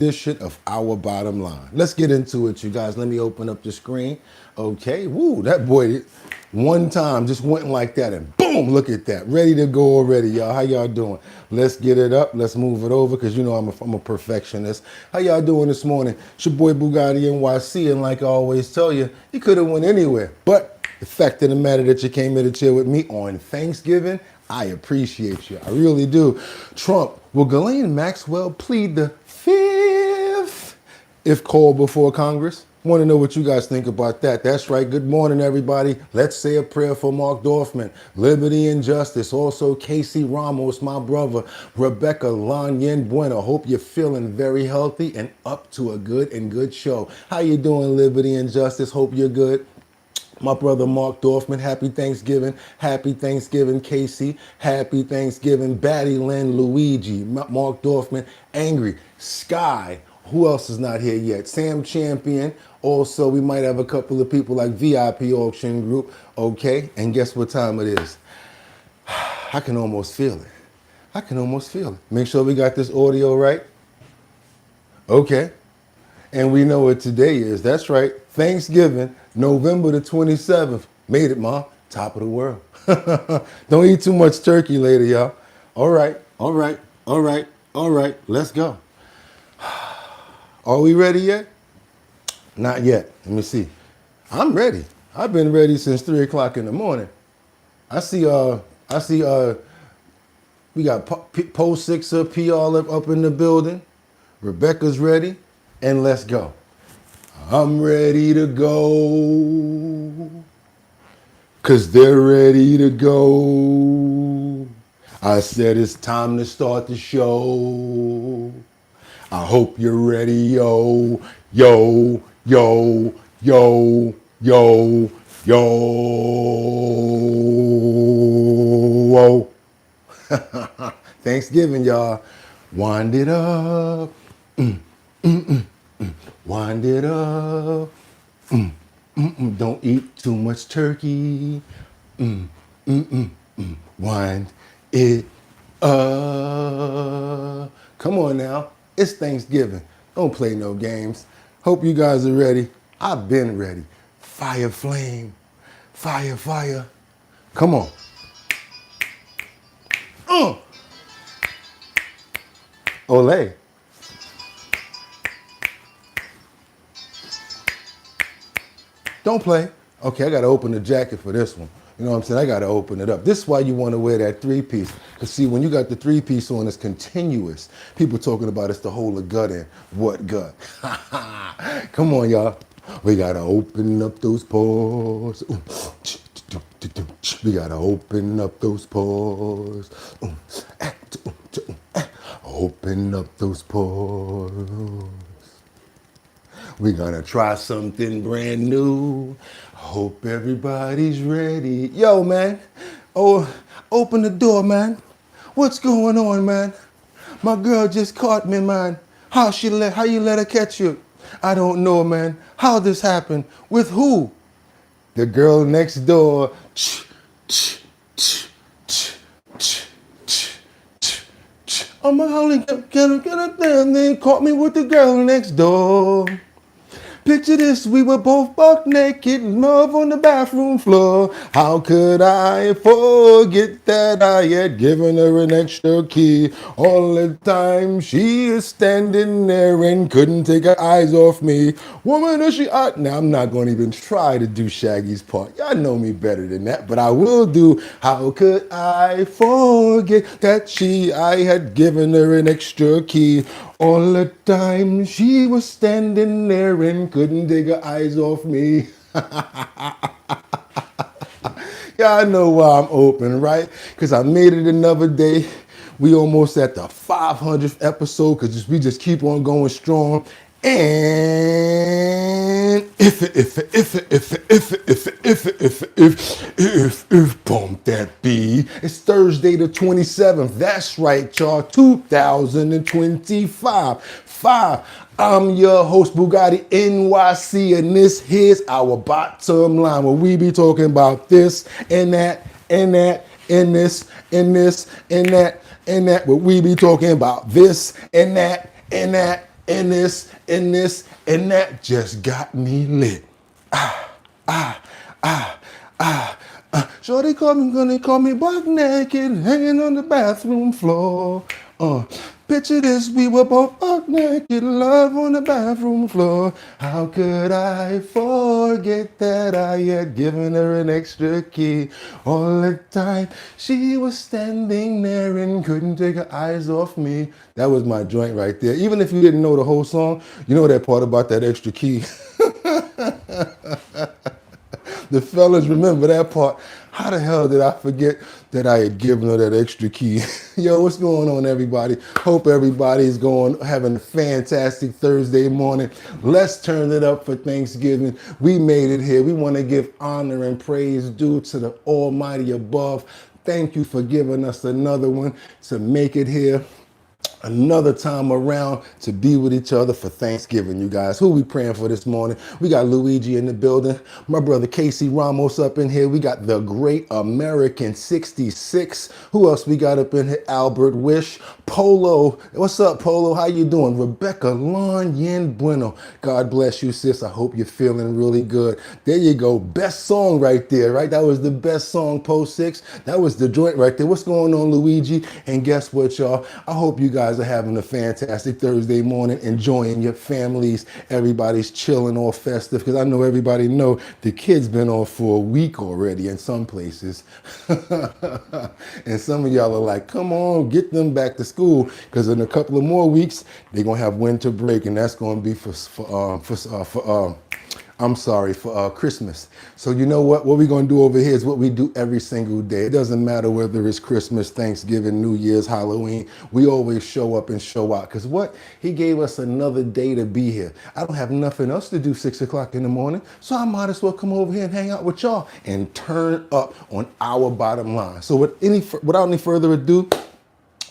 edition of Our Bottom Line. Let's get into it, you guys. Let me open up the screen. Okay, woo, that boy, one time just went like that and boom, look at that. Ready to go already, y'all. How y'all doing? Let's get it up. Let's move it over because you know I'm a perfectionist. How y'all doing this morning? It's your boy Bugatti NYC, and like I always tell you, you could have went anywhere. But the fact of the matter that you came here to chill with me on Thanksgiving, I appreciate you. I really do. Trump, will Ghislaine Maxwell plead the fifth if called before Congress? Want to know what you guys think about that. That's right. Good morning, everybody. Let's say a prayer for Mark Dorfman, liberty and justice. Also, Casey Ramos, my brother, Rebecca Lanyen Bueno. Hope you're feeling very healthy and up to a good show. How you doing, liberty and justice? Hope you're good. My brother Mark Dorfman, happy Thanksgiving. Happy Thanksgiving, Casey. Happy Thanksgiving, Batty Lynn Luigi. Mark Dorfman, Angry. Sky. Who else is not here yet? Sam Champion. Also, we might have a couple of people like VIP Auction Group. Okay, and guess what time it is? I can almost feel it. I can almost feel it. Make sure we got this audio right. Okay. And we know what today is. That's right. Thanksgiving, November the 27th. Made it, Mom. Top of the world. Don't eat too much turkey later, y'all. All right. Let's go. Are we ready yet? Not yet. Let me see. I'm ready. I've been ready since 3 o'clock in the morning. I see, we got Post Sixer P all up in the building. Rebecca's ready. And let's go. I'm ready to go, 'cause they're ready to go. I said it's time to start the show. I hope you're ready, yo, yo, yo, yo, yo, yo. Thanksgiving, y'all. Wind it up. Wind it up. Don't eat too much turkey. Wind it up. Come on now. It's Thanksgiving. Don't play no games. Hope you guys are ready. I've been ready. Fire, flame. Fire, fire. Come on. Olay. Don't play. Okay, I got to open the jacket for this one. You know what I'm saying? I got to open it up. This is why you want to wear that three-piece. Because, see, when you got the three-piece on, it's continuous. People talking about it's to hold the gut in. What gut? Come on, y'all. We got to open up those pores. We got to open up those pores. Open up those pores. We're gonna try something brand new. Hope everybody's ready. Yo, man. Oh, open the door, man. What's going on, man? My girl just caught me, man. How you let her catch you? I don't know, man. How this happened? With who? The girl next door. Oh my holy, get up there, and they caught me with the girl next door. Picture this, we were both buck naked, love on the bathroom floor. How could I forget that I had given her an extra key? All the time she is standing there and couldn't take her eyes off me. Woman, is she out? Now I'm not going to even try to do Shaggy's part. Y'all know me better than that, but I will do. How could I forget that I had given her an extra key? All the time she was standing there and couldn't take her eyes off me. Yeah, I know why I'm open, right? Because I made it another day. We almost at the 500th episode because we just keep on going strong. And if bump that beat. It's Thursday the 27th. That's right, y'all. 2025. I'm your host, Bugatti NYC, and this here's our bottom line, where we be talking about this and that and that and this and this and that and that. Where we be talking about this and that and that And this, and this, and that just got me lit. Shorty gonna call me buck naked, hanging on the bathroom floor. Picture this, we were both buck naked, love on the bathroom floor. How could I forget that I had given her an extra key all the time? She was standing there and couldn't take her eyes off me. That was my joint right there. Even if you didn't know the whole song, you know that part about that extra key. The fellas remember that part. How the hell did I forget that I had given her that extra key? Yo, what's going on, everybody? Hope everybody's having a fantastic Thursday morning. Let's turn it up for Thanksgiving. We made it here. We want to give honor and praise due to the Almighty above. Thank you for giving us another one to make it here. Another time around to be with each other for Thanksgiving, you guys. Who we praying for this morning? We got Luigi in the building. My brother Casey Ramos up in here. We got the Great American 66. Who else we got up in here? Albert Wish. Polo. What's up, Polo? How you doing? Rebecca Lon Yen Bueno. God bless you, sis. I hope you're feeling really good. There you go. Best song right there, right? That was the best song, Post 6. That was the joint right there. What's going on, Luigi? And guess what, y'all? I hope you guys are having a fantastic Thursday morning, enjoying your families. Everybody's chilling, all festive, because I know everybody know the kids been off for a week already in some places. And some of y'all are like, come on, get them back to school, because in a couple of more weeks, they're going to have winter break, and that's going to be for Christmas. So you know what? What we're going to do over here is what we do every single day. It doesn't matter whether it's Christmas, Thanksgiving, New Year's, Halloween. We always show up and show out. Because what? He gave us another day to be here. I don't have nothing else to do 6 o'clock in the morning. So I might as well come over here and hang out with y'all and turn up on our bottom line. So without any further ado,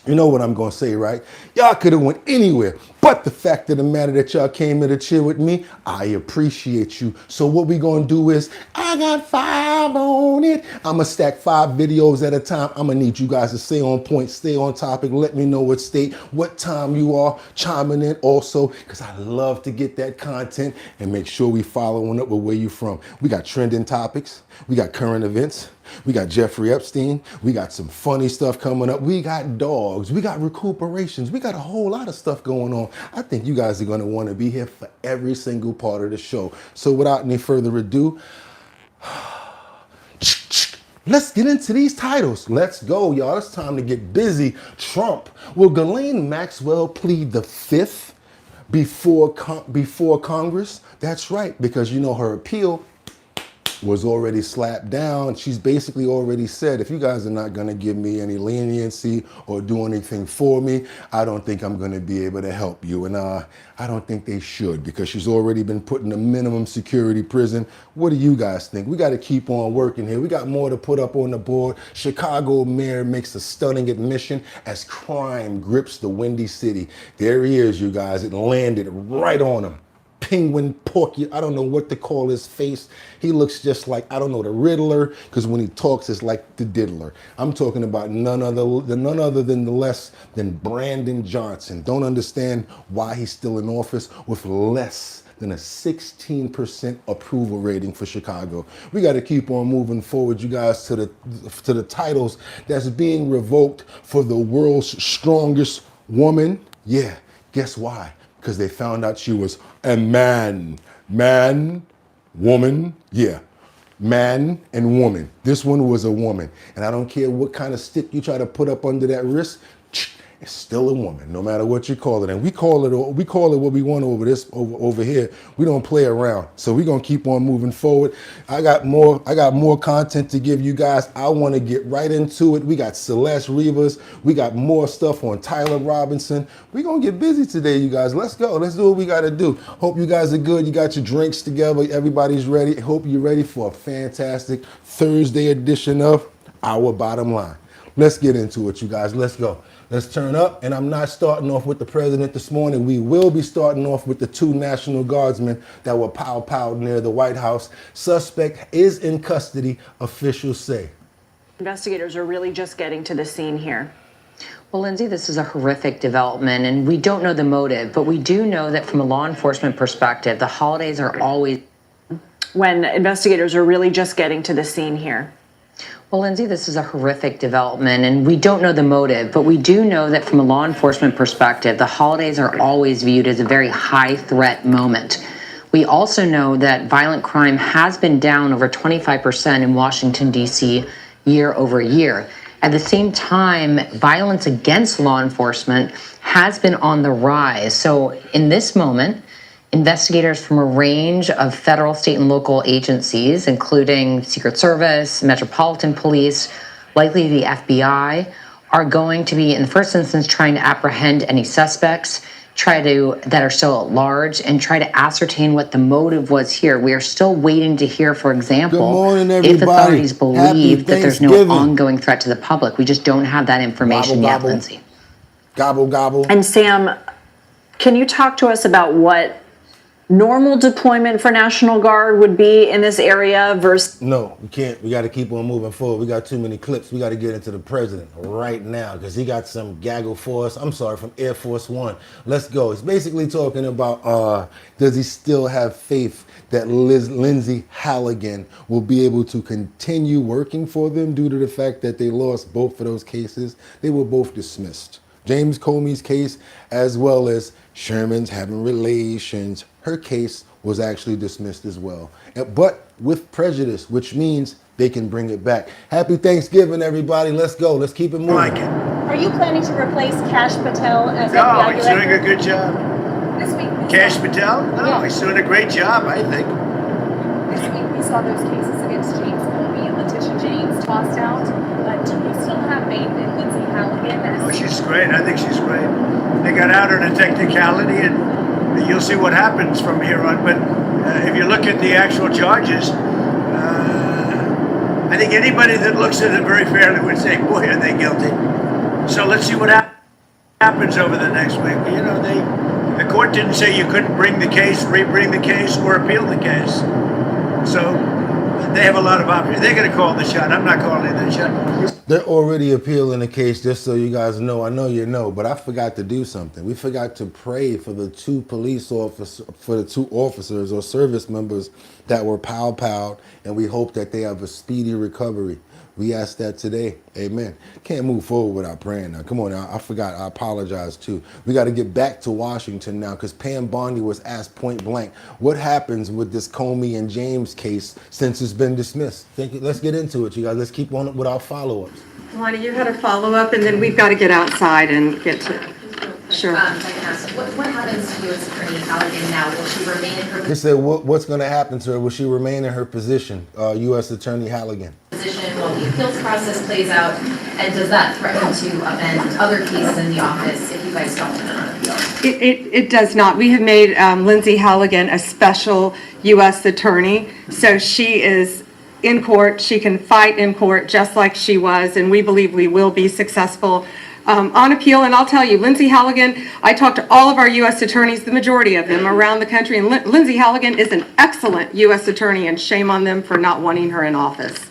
you know what I'm going to say, right? Y'all could have went anywhere, but the fact of the matter that y'all came here to chill with me, I appreciate you. So what we going to do is, I got 5 on it. I'm going to stack 5 videos at a time. I'm going to need you guys to stay on point, stay on topic. Let me know what state, what time you are chiming in also, because I love to get that content and make sure we following up with where you from. We got trending topics. We got current events. We got Jeffrey Epstein. We got some funny stuff coming up. We got dogs. We got recuperations. We got a whole lot of stuff going on. I think you guys are going to want to be here for every single part of the show. So without any further ado, let's get into these titles. Let's go, y'all. It's time to get busy. Trump. Will Ghislaine Maxwell plead the 5th before Congress? That's right, because you know her appeal was already slapped down. She's basically already said, if you guys are not gonna give me any leniency or do anything for me, I don't think I'm gonna be able to help you. And I don't think they should, because she's already been put in a minimum security prison. What do you guys think? We gotta keep on working here. We got more to put up on the board. Chicago mayor makes a stunning admission as crime grips the Windy City. There he is, you guys. It landed right on him. Penguin Porky, I don't know what to call his face. He looks just like, I don't know, the Riddler, because when he talks, it's like the Diddler. I'm talking about none other than Brandon Johnson. Don't understand why he's still in office with less than a 16% approval rating for Chicago. We got to keep on moving forward, you guys, to the titles that's being revoked for the world's strongest woman. Yeah, guess why? Because they found out she was a man, woman, yeah, man and woman. This one was a woman. And I don't care what kind of stick you try to put up under that wrist, it's still a woman, no matter what you call it. And we call it what we want over here. We don't play around. So we're gonna keep on moving forward. I got more content to give you guys. I want to get right into it. We got Celeste Rivas. We got more stuff on Tyler Robinson. We're gonna get busy today, you guys. Let's go. Let's do what we gotta do. Hope you guys are good. You got your drinks together. Everybody's ready. Hope you're ready for a fantastic Thursday edition of Our Bottom Line. Let's get into it, you guys. Let's go. Let's turn up, and I'm not starting off with the president this morning. We will be starting off with the 2 National Guardsmen that were pow-powed near the White House. Suspect is in custody, officials say. Investigators are really just getting to the scene here. Well, Lindsay, this is a horrific development, and we don't know the motive, but we do know that from a law enforcement perspective, the holidays are always... When investigators are really just getting to the scene here. Well, Lindsay, this is a horrific development, and we don't know the motive, but we do know that from a law enforcement perspective, the holidays are always viewed as a very high threat moment. We also know that violent crime has been down over 25% in Washington, D.C. year over year. At the same time, violence against law enforcement has been on the rise. So in this moment, investigators from a range of federal, state, and local agencies, including Secret Service, Metropolitan Police, likely the FBI, are going to be, in the first instance, trying to apprehend any suspects, that are still at large, and try to ascertain what the motive was here. We are still waiting to hear, for example, Good morning, if everybody. authorities believe that there's no Thanksgiving. ongoing threat to the public. We just don't have that information Gobble, yet, gobble. Lindsay. Gobble, gobble. And Sam, can you talk to us about what normal deployment for National Guard would be in this area versus... No, we can't. We got to keep on moving forward. We got too many clips. We got to get into the president right now because he got some gaggle for us. I'm sorry, from Air Force One. Let's go. It's basically talking about does he still have faith that Lindsay Halligan will be able to continue working for them due to the fact that they lost both of those cases. They were both dismissed. James Comey's case, as well as Sherman's having relations, her case was actually dismissed as well. But with prejudice, which means they can bring it back. Happy Thanksgiving, everybody. Let's go. Let's keep it moving. Are you planning to replace Cash Patel as No, FBI he's director? doing a good job. This week we Cash saw, Patel? No, Yeah. he's doing a great job, I think. This week we saw those cases against James Comey and Letitia James tossed out. Do you still have faith in Lindsay Halligan? Oh, she's great. I think she's great. They got out on a technicality, and you'll see what happens from here on. But if you look at the actual charges, I think anybody that looks at it very fairly would say, boy, are they guilty. So let's see what happens over the next week. You know, the court didn't say you couldn't bring the case, re-bring the case, or appeal the case. So they have a lot of options. They're going to call the shot. I'm not calling the shot. They're already appealing the case, just so you guys know. I know you know, but I forgot to do something. We forgot to pray for the two officers or service members that were pow-powed, and we hope that they have a speedy recovery. We ask that today. Amen. Can't move forward without praying now. Come on now. I forgot. I apologize too. We got to get back to Washington now because Pam Bondi was asked point blank, what happens with this Comey and James case since it's been dismissed? Let's get into it, you guys. Let's keep on with our follow-ups. Lonnie, you had a follow-up, and then we've got to get outside and get to... Sure. What happens to U.S. Attorney Halligan now? Will she remain in her They said, what's going to happen to her? Will she remain in her position, U.S. Attorney Halligan? position while the appeals process plays out? And does that threaten to upend other cases in the office if you guys don't win on appeal? It does not. We have made Lindsay Halligan a special U.S. attorney, so she is in court. She can fight in court just like she was, and we believe we will be successful on appeal. And I'll tell you, Lindsay Halligan, I talked to all of our U.S. attorneys, the majority of them around the country, and Lindsay Halligan is an excellent U.S. attorney, and shame on them for not wanting her in office.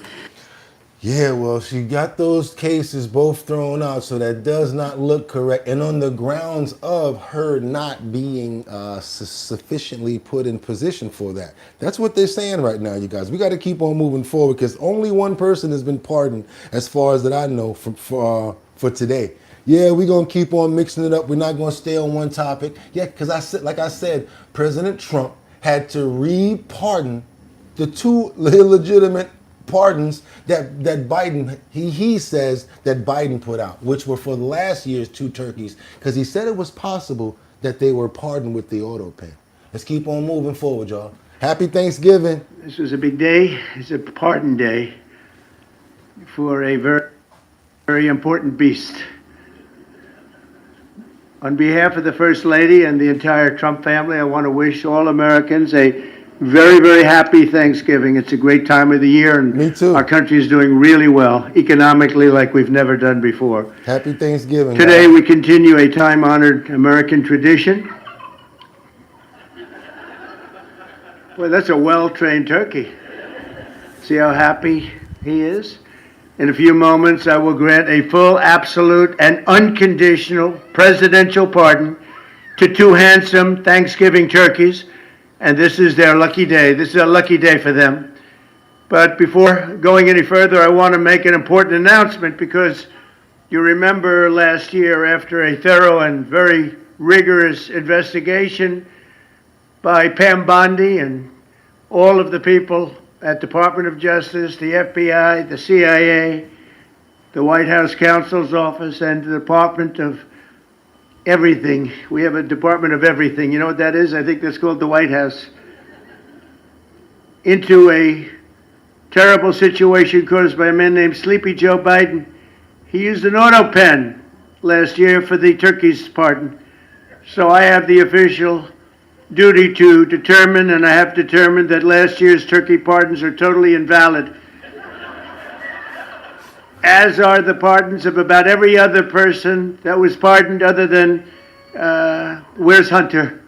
Yeah, well, she got those cases both thrown out, so that does not look correct. And on the grounds of her not being sufficiently put in position for that. That's what they're saying right now, you guys. We got to keep on moving forward because only one person has been pardoned, as far as that I know, for today. Yeah, we're going to keep on mixing it up. We're not going to stay on one topic. Yeah, because like I said, President Trump had to re-pardon the two illegitimate pardons that Biden, he says that Biden put out, which were for the last year's two turkeys, because he said it was possible that they were pardoned with the auto pen. Let's keep on moving forward, y'all. Happy Thanksgiving. This was a big day. It's a pardon day for a very, very important beast. On behalf of the First Lady and the entire Trump family, I want to wish all Americans a very, very happy Thanksgiving. It's a great time of the year, and Me too. Our country is doing really well, economically, like we've never done before. Happy Thanksgiving. Today, guys. we continue a time-honored American tradition. Well, that's a well-trained turkey. See how happy he is? In a few moments, I will grant a full, absolute, and unconditional presidential pardon to two handsome Thanksgiving turkeys, and this is their lucky day. This is a lucky day for them. But before going any further, I want to make an important announcement, because you remember last year, after a thorough and very rigorous investigation by Pam Bondi and all of the people at Department of Justice, the FBI, the CIA, the White House Counsel's Office, and the Department of Everything. We have a Department of Everything. You know what that is? I think that's called the White House. Into a terrible situation caused by a man named Sleepy Joe Biden. He used an auto pen last year for the turkey's pardon. So I have the official duty to determine, and I have determined, that last year's turkey pardons are totally invalid, as are the pardons of about every other person that was pardoned, other than, where's Hunter?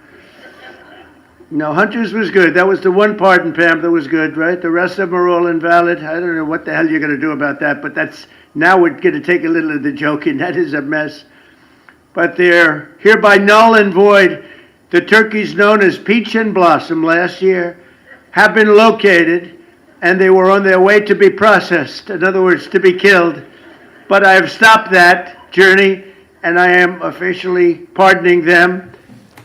No, Hunter's was good. That was the one pardon, Pam, that was good, right? The rest of them are all invalid. I don't know what the hell you're going to do about that, but that's, now we're going to take a little of the joking. That is a mess. But they're hereby null and void. The turkeys known as Peach and Blossom last year have been located, and they were on their way to be processed. In other words, to be killed. But I have stopped that journey, and I am officially pardoning them.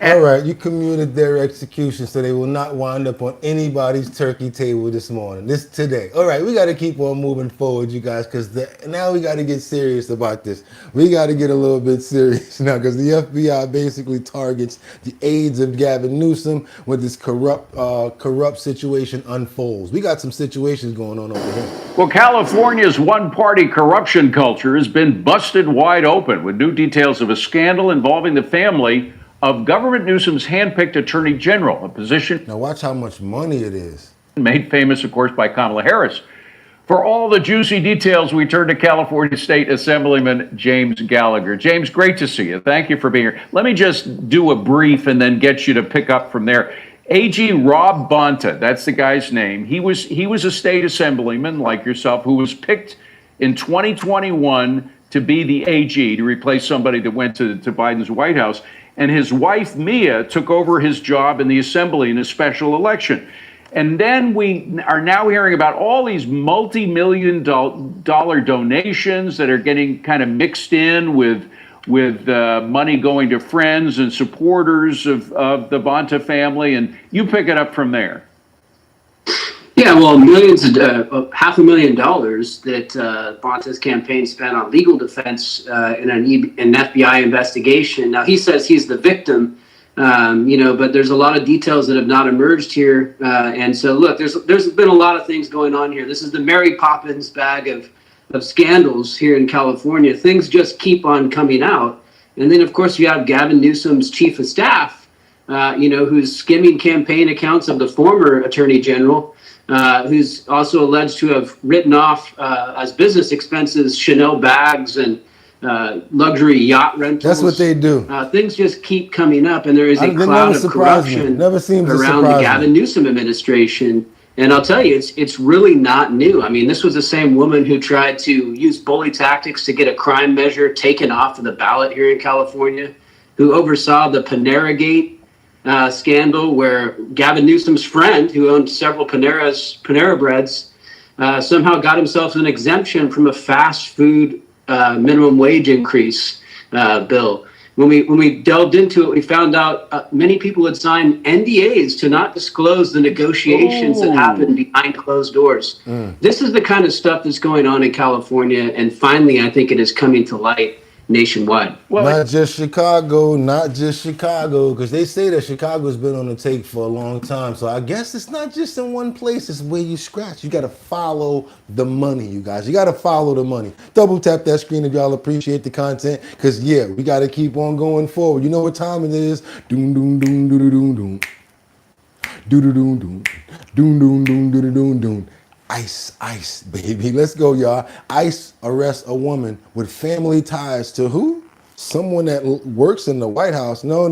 All right, you commuted their execution, so they will not wind up on anybody's turkey table today. All right, we got to keep on moving forward, you guys, because now we got to get serious about this. We got to get a little bit serious now, because the FBI basically targets the aides of Gavin Newsom when this corrupt situation unfolds. We got some situations going on over here. Well, California's one-party corruption culture has been busted wide open, with new details of a scandal involving the family of Governor Newsom's handpicked Attorney General, a position Now watch how much money it is. made famous, of course, by Kamala Harris. For all the juicy details, we turn to California State Assemblyman James Gallagher. James, great to see you. Thank you for being here. Let me just do a brief and then get you to pick up from there. AG Rob Bonta, that's the guy's name. He was a state assemblyman like yourself who was picked in 2021 to be the AG, to replace somebody that went to Biden's White House. And his wife, Mia, took over his job in the assembly in a special election. And then we are now hearing about all these multi-million dollar donations that are getting kind of mixed in with money going to friends and supporters of the Bonta family. And you pick it up from there. Yeah, well, $500,000 that Bonta's campaign spent on legal defense in an FBI investigation. Now, he says he's the victim, but there's a lot of details that have not emerged here. And so, look, there's been a lot of things going on here. This is the Mary Poppins bag of scandals here in California. Things just keep on coming out. And then, of course, you have Gavin Newsom's chief of staff, who's skimming campaign accounts of the former attorney general. Who's also alleged to have written off as business expenses Chanel bags and luxury yacht rentals. That's what they do. Things just keep coming up, and there is a cloud of corruption around the Gavin Newsom administration. And I'll tell you, it's really not new. I mean, this was the same woman who tried to use bully tactics to get a crime measure taken off of the ballot here in California, who oversaw the Panera Gate scandal, where Gavin Newsom's friend, who owned several Panera Breads, somehow got himself an exemption from a fast food minimum wage increase bill. When we delved into it, we found out many people had signed NDAs to not disclose the negotiations that happened behind closed doors. This is the kind of stuff that's going on in California, and finally, I think it is coming to light nationwide. Well, not just Chicago, because they say that Chicago's been on the take for a long time. So I guess it's not just in one place, it's where you scratch. You got to follow the money, you guys. You got to follow the money. Double tap that screen if y'all appreciate the content, because, yeah, we got to keep on going forward. You know what time it is? Doom, doom, doom, doom, doom, doom. Doom, doom, doom, doom. Doom, doom, doom, doom, doom, doom. ICE, baby. Let's go, y'all. ICE arrests a woman with family ties to who? Someone that works in the White House. No.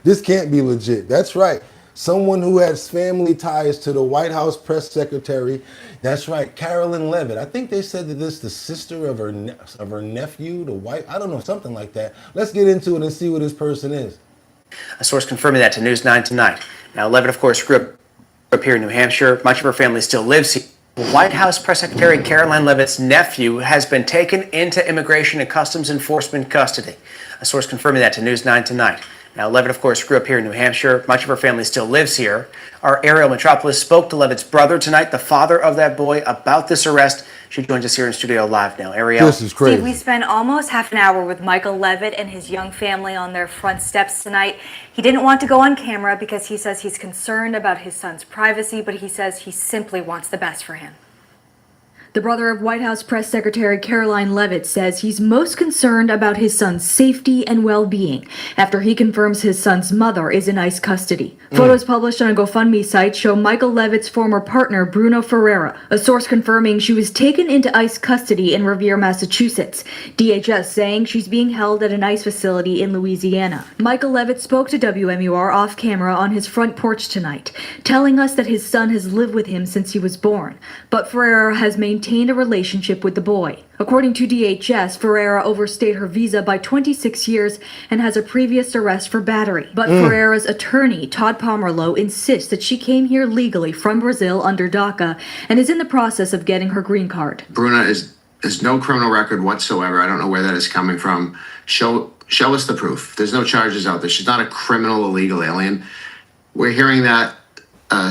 This can't be legit. That's right. Someone who has family ties to the White House press secretary. That's right, Carolyn Levitt. I think they said that this is the sister of her nephew, the wife. I don't know, something like that. Let's get into it and see who this person is. A source confirming that to News 9 tonight. Now, Levitt, of course, grew up here in New Hampshire. Much of her family still lives here. White House Press Secretary Caroline Levitt's nephew has been taken into Immigration and Customs Enforcement custody. A source confirming that to News 9 tonight. Now, Levitt, of course, grew up here in New Hampshire. Much of her family still lives here. Our Ariel Metropolis spoke to Levitt's brother tonight, the father of that boy, about this arrest. She joins us here in studio live now. Ariel. This is crazy. Steve, we spent almost half an hour with Michael Levitt and his young family on their front steps tonight. He didn't want to go on camera because he says he's concerned about his son's privacy, but he says he simply wants the best for him. The brother of White House Press Secretary Caroline Levitt says he's most concerned about his son's safety and well-being after he confirms his son's mother is in ICE custody. Photos published on a GoFundMe site show Michael Levitt's former partner Bruno Ferreira, a source confirming she was taken into ICE custody in Revere, Massachusetts. DHS saying she's being held at an ICE facility in Louisiana. Michael Levitt spoke to WMUR off camera on his front porch tonight, telling us that his son has lived with him since he was born, but Ferreira has maintained a relationship with the boy. According to DHS, Ferreira overstayed her visa by 26 years and has a previous arrest for battery. But Ferreira's attorney, Todd Pomerleau, insists that she came here legally from Brazil under DACA and is in the process of getting her green card. Bruna has no criminal record whatsoever. I don't know where that is coming from. Show us the proof. There's no charges out there. She's not a criminal illegal alien. We're hearing that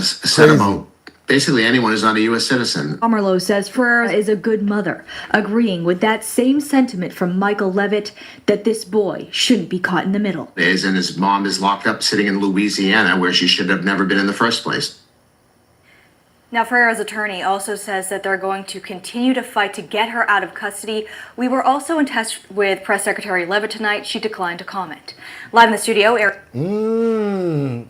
said about basically anyone who's not a U.S. citizen. Pomerleau says Ferreira is a good mother, agreeing with that same sentiment from Michael Levitt that this boy shouldn't be caught in the middle. And his mom is locked up sitting in Louisiana where she should have never been in the first place. Now, Ferreira's attorney also says that they're going to continue to fight to get her out of custody. We were also in touch with Press Secretary Levitt tonight. She declined to comment. Live in the studio, Eric.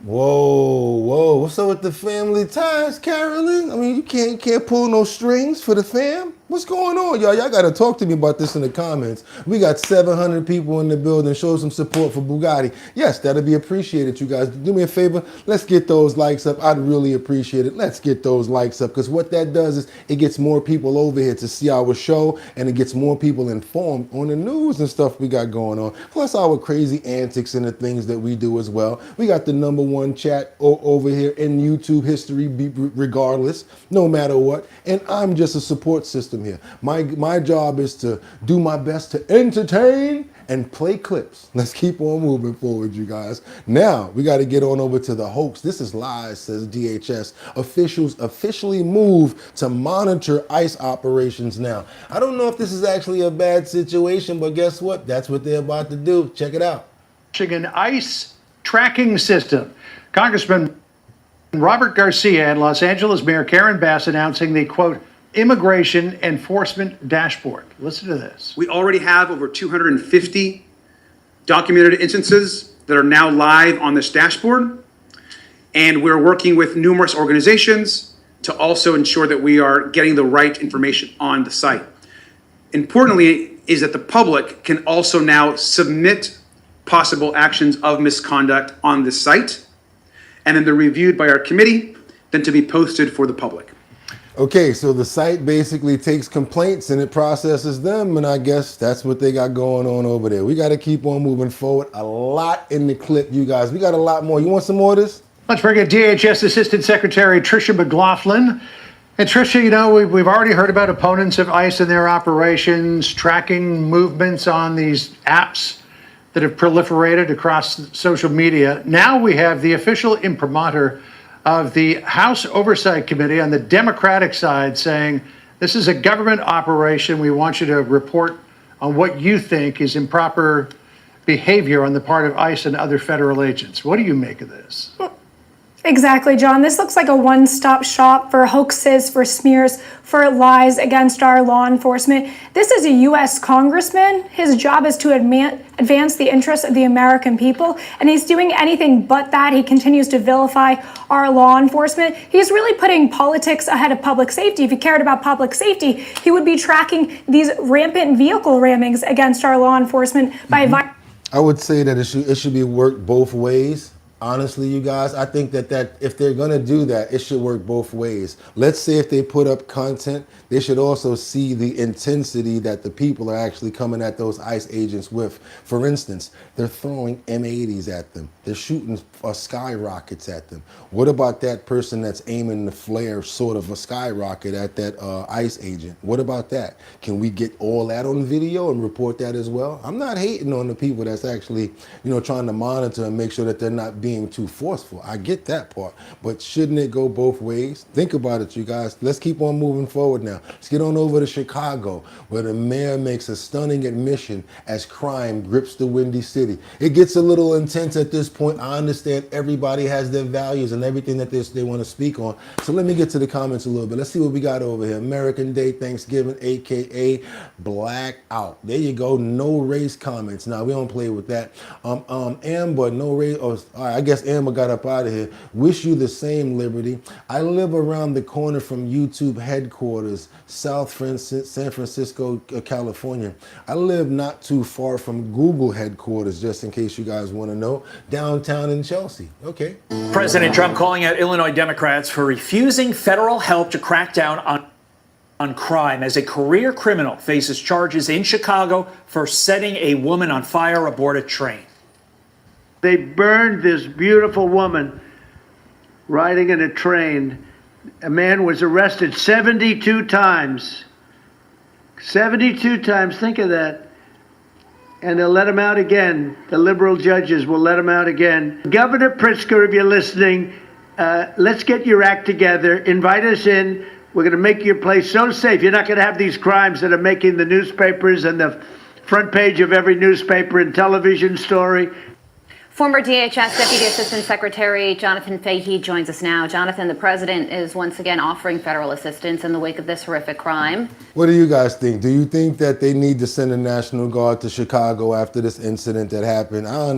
Whoa. What's up with the family ties, Carolyn? I mean, you can't pull no strings for the fam? What's going on, y'all? Y'all got to talk to me about this in the comments. We got 700 people in the building. Show some support for Bugatti. Yes, that'll be appreciated, you guys. Do me a favor. Let's get those likes up. I'd really appreciate it. Let's get those likes up, because what that does is it gets more people over here to see our show, and it gets more people informed on the news and stuff we got going on. Plus our crazy antics and the things that we do as well. We got the #1 chat over here in YouTube history, regardless, no matter what. And I'm just a support system here. My job is to do my best to entertain and play clips. Let's keep on moving forward, you guys. Now, we got to get on over to the hoax. This is lies, says DHS. Officials officially move to monitor ICE operations now. I don't know if this is actually a bad situation, but guess what? That's what they're about to do. Check it out. An ICE tracking system. Congressman Robert Garcia and Los Angeles Mayor Karen Bass announcing the, quote, Immigration Enforcement Dashboard. Listen to this. We already have over 250 documented instances that are now live on this dashboard. And we're working with numerous organizations to also ensure that we are getting the right information on the site. Importantly is that the public can also now submit possible actions of misconduct on this site, and then they're reviewed by our committee, then to be posted for the public. Okay, so the site basically takes complaints and it processes them, and I guess that's what they got going on over there. We got to keep on moving forward. A lot in the clip, you guys. We got a lot more. You want some more of this? Let's bring in DHS Assistant Secretary Tricia McLaughlin. And Tricia, you know, we've already heard about opponents of ICE and their operations, tracking movements on these apps that have proliferated across social media. Now we have the official imprimatur of the House Oversight Committee on the Democratic side saying, this is a government operation. We want you to report on what you think is improper behavior on the part of ICE and other federal agents. What do you make of this? Exactly, John. This looks like a one-stop shop for hoaxes, for smears, for lies against our law enforcement. This is a U.S. congressman. His job is to advance the interests of the American people, and he's doing anything but that. He continues to vilify our law enforcement. He's really putting politics ahead of public safety. If he cared about public safety, he would be tracking these rampant vehicle rammings against our law enforcement by I would say that it should be worked both ways. Honestly, you guys, I think that if they're going to do that, it should work both ways. Let's say if they put up content, they should also see the intensity that the people are actually coming at those ICE agents with. For instance, they're throwing M80s at them. They're shooting skyrockets at them. What about that person that's aiming the flare sort of a skyrocket at that ICE agent? What about that? Can we get all that on video and report that as well? I'm not hating on the people that's actually, trying to monitor and make sure that they're not being too forceful. I get that part, but shouldn't it go both ways? Think about it, you guys. Let's keep on moving forward now. Let's get on over to Chicago, where the mayor makes a stunning admission as crime grips the Windy City. It gets a little intense at this point. I understand everybody has their values and everything that they want to speak on. So let me get to the comments a little bit. Let's see what we got over here. American Day Thanksgiving, aka Blackout. There you go. No race comments. Now we don't play with that. Amber, no race. Oh, all right, I guess Amber got up out of here. Wish you the same, Liberty. I live around the corner from YouTube headquarters, San Francisco, California. I live not too far from Google headquarters, just in case you guys want to know, downtown in Chelsea. Okay. President Trump calling out Illinois Democrats for refusing federal help to crack down on crime as a career criminal faces charges in Chicago for setting a woman on fire aboard a train. They burned this beautiful woman riding in a train. A man was arrested 72 times. 72 times, think of that. And they'll let him out again. The liberal judges will let him out again. Governor Pritzker, if you're listening, let's get your act together. Invite us in. We're going to make your place so safe. You're not going to have these crimes that are making the newspapers and the front page of every newspaper and television story. Former DHS Deputy Assistant Secretary Jonathan Fahey joins us now. Jonathan, the president is once again offering federal assistance in the wake of this horrific crime. What do you guys think? Do you think that they need to send a National Guard to Chicago after this incident that happened? I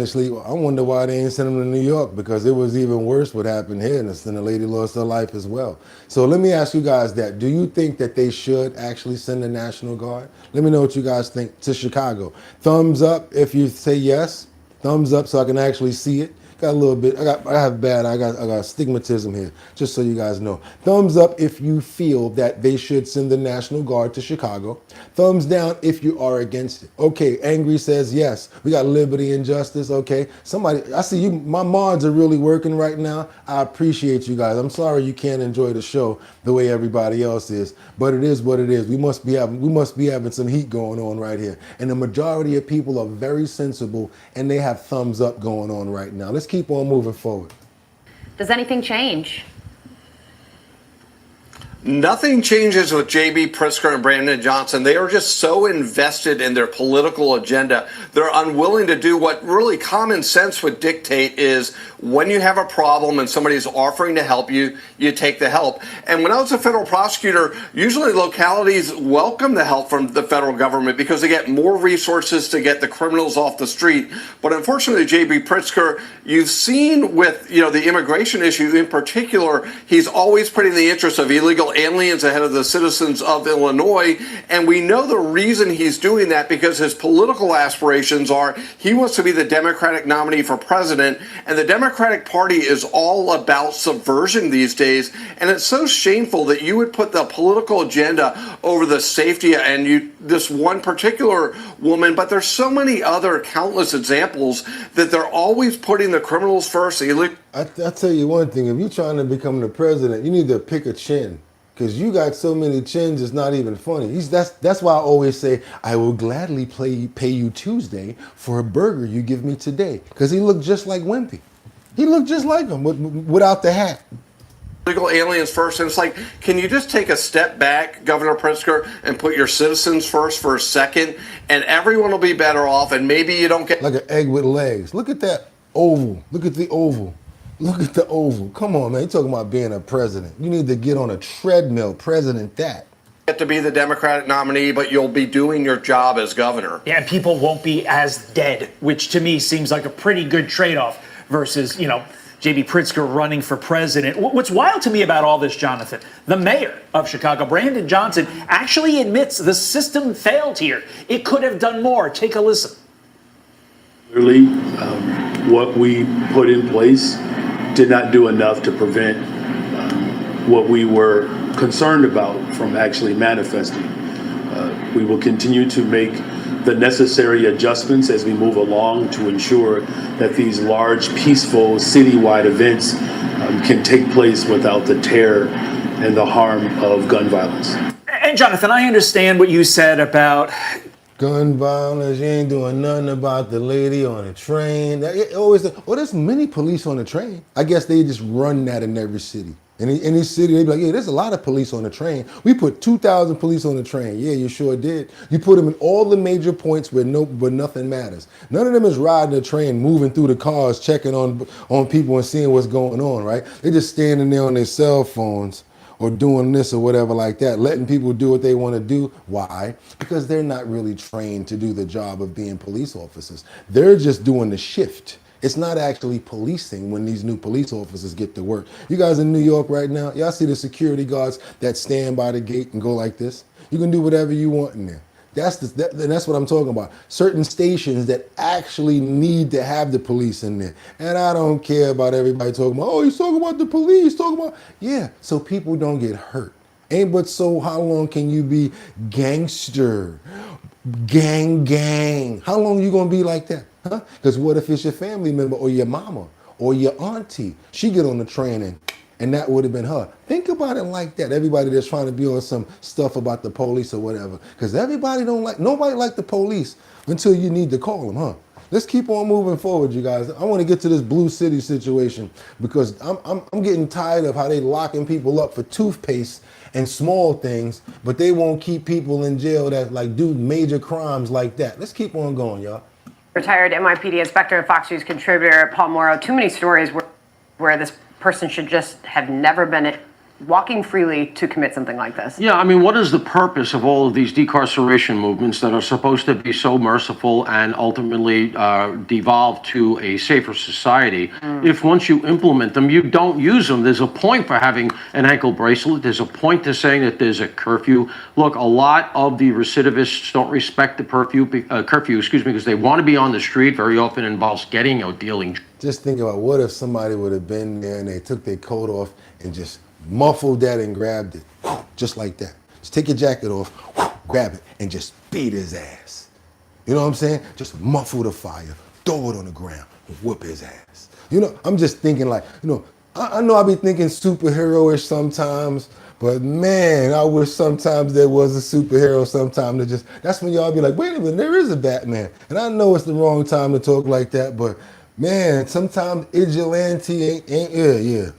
wonder why they ain't send them to New York, because it was even worse what happened here, and the lady lost her life as well. So let me ask you guys that. Do you think that they should actually send a National Guard? Let me know what you guys think to Chicago. Thumbs up if you say yes. Thumbs up so I can actually see it. Got a little bit, I got astigmatism here, just so you guys know. Thumbs up if you feel that they should send the National Guard to Chicago. Thumbs down if you are against it. Okay, Angry says yes. We got liberty and justice. Okay, somebody, I see you, my mods are really working right now. I appreciate you guys. I'm sorry you can't enjoy the show the way everybody else is, but it is what it is. We must be having some heat going on right here. And the majority of people are very sensible and they have thumbs up going on right now. Let's keep on moving forward. Does anything change? Nothing changes with J.B. Pritzker and Brandon Johnson. They are just so invested in their political agenda. They're unwilling to do what really common sense would dictate is when you have a problem and somebody's offering to help you, you take the help. And when I was a federal prosecutor, usually localities welcome the help from the federal government because they get more resources to get the criminals off the street. But unfortunately, J.B. Pritzker, you've seen with the immigration issue in particular, he's always putting the interests of illegal aliens ahead of the citizens of Illinois. And we know the reason he's doing that because his political aspirations are he wants to be the Democratic nominee for president. And the Democratic Party is all about subversion these days. And it's so shameful that you would put the political agenda over the safety and this one particular woman. But there's so many other countless examples that they're always putting the criminals first. I tell you one thing, if you're trying to become the president, you need to pick a chin. Because you got so many chins, it's not even funny. That's why I always say, I will gladly pay you Tuesday for a burger you give me today. Because he looked just like Wimpy. He looked just like him without the hat. Illegal aliens first, and it's like, can you just take a step back, Governor Pritzker, and put your citizens first for a second, and everyone will be better off, and maybe you don't get... Like an egg with legs. Look at that oval. Look at the oval. Look at the oval. Come on, man. You're talking about being a president. You need to get on a treadmill, president that. Get to be the Democratic nominee, but you'll be doing your job as governor. Yeah, and people won't be as dead, which to me seems like a pretty good trade-off versus, J.B. Pritzker running for president. What's wild to me about all this, Jonathan, the mayor of Chicago, Brandon Johnson, actually admits the system failed here. It could have done more. Take a listen. Clearly, what we put in place did not do enough to prevent what we were concerned about from actually manifesting. We will continue to make the necessary adjustments as we move along to ensure that these large, peaceful, citywide events can take place without the terror and the harm of gun violence. And Jonathan, I understand what you said about gun violence. You ain't doing nothing about the lady on the train. There's many police on the train. I guess they just run that in every city. In any city, they be like, yeah, there's a lot of police on the train. We put 2,000 police on the train. Yeah, you sure did. You put them in all the major points where nothing matters. None of them is riding the train, moving through the cars, checking on people and seeing what's going on, right? They're just standing there on their cell phones or doing this or whatever like that, letting people do what they want to do. Why? Because they're not really trained to do the job of being police officers. They're just doing the shift. It's not actually policing when these new police officers get to work. You guys in New York right now, y'all see the security guards that stand by the gate and go like this? You can do whatever you want in there. That's what I'm talking about. Certain stations that actually need to have the police in there. And I don't care about everybody talking about, oh, he's talking about the police, talking about, yeah, so people don't get hurt. Ain't but so how long can you be gangster, gang? How long you gonna be like that? Huh? Because what if it's your family member or your mama or your auntie? She get on the train and that would have been her. Think about it like that. Everybody that's trying to be on some stuff about the police or whatever. Because nobody like the police until you need to call them, huh? Let's keep on moving forward, you guys. I want to get to this Blue City situation because I'm getting tired of how they locking people up for toothpaste and small things, but they won't keep people in jail that like do major crimes like that. Let's keep on going, y'all. Retired NYPD inspector and Fox News contributor Paul Morrow, too many stories where this person should just have never been walking freely to commit something like this. Yeah, I mean, what is the purpose of all of these decarceration movements that are supposed to be so merciful and ultimately devolve to a safer society if once you implement them, you don't use them? There's a point for having an ankle bracelet. There's a point to saying that there's a curfew. Look, a lot of the recidivists don't respect the curfew, because they want to be on the street. Very often involves getting or dealing. Just think about what if somebody would have been there and they took their coat off and just muffled that and grabbed it, just like that. Just take your jacket off, grab it, and just beat his ass. You know what I'm saying? Just muffle the fire, throw it on the ground, and whoop his ass. You know, I'm just thinking like, you know, I know I be thinking superhero-ish sometimes, but man, I wish sometimes there was a superhero sometime that's when y'all be like, wait a minute, there is a Batman. And I know it's the wrong time to talk like that, but man, sometimes vigilante ain't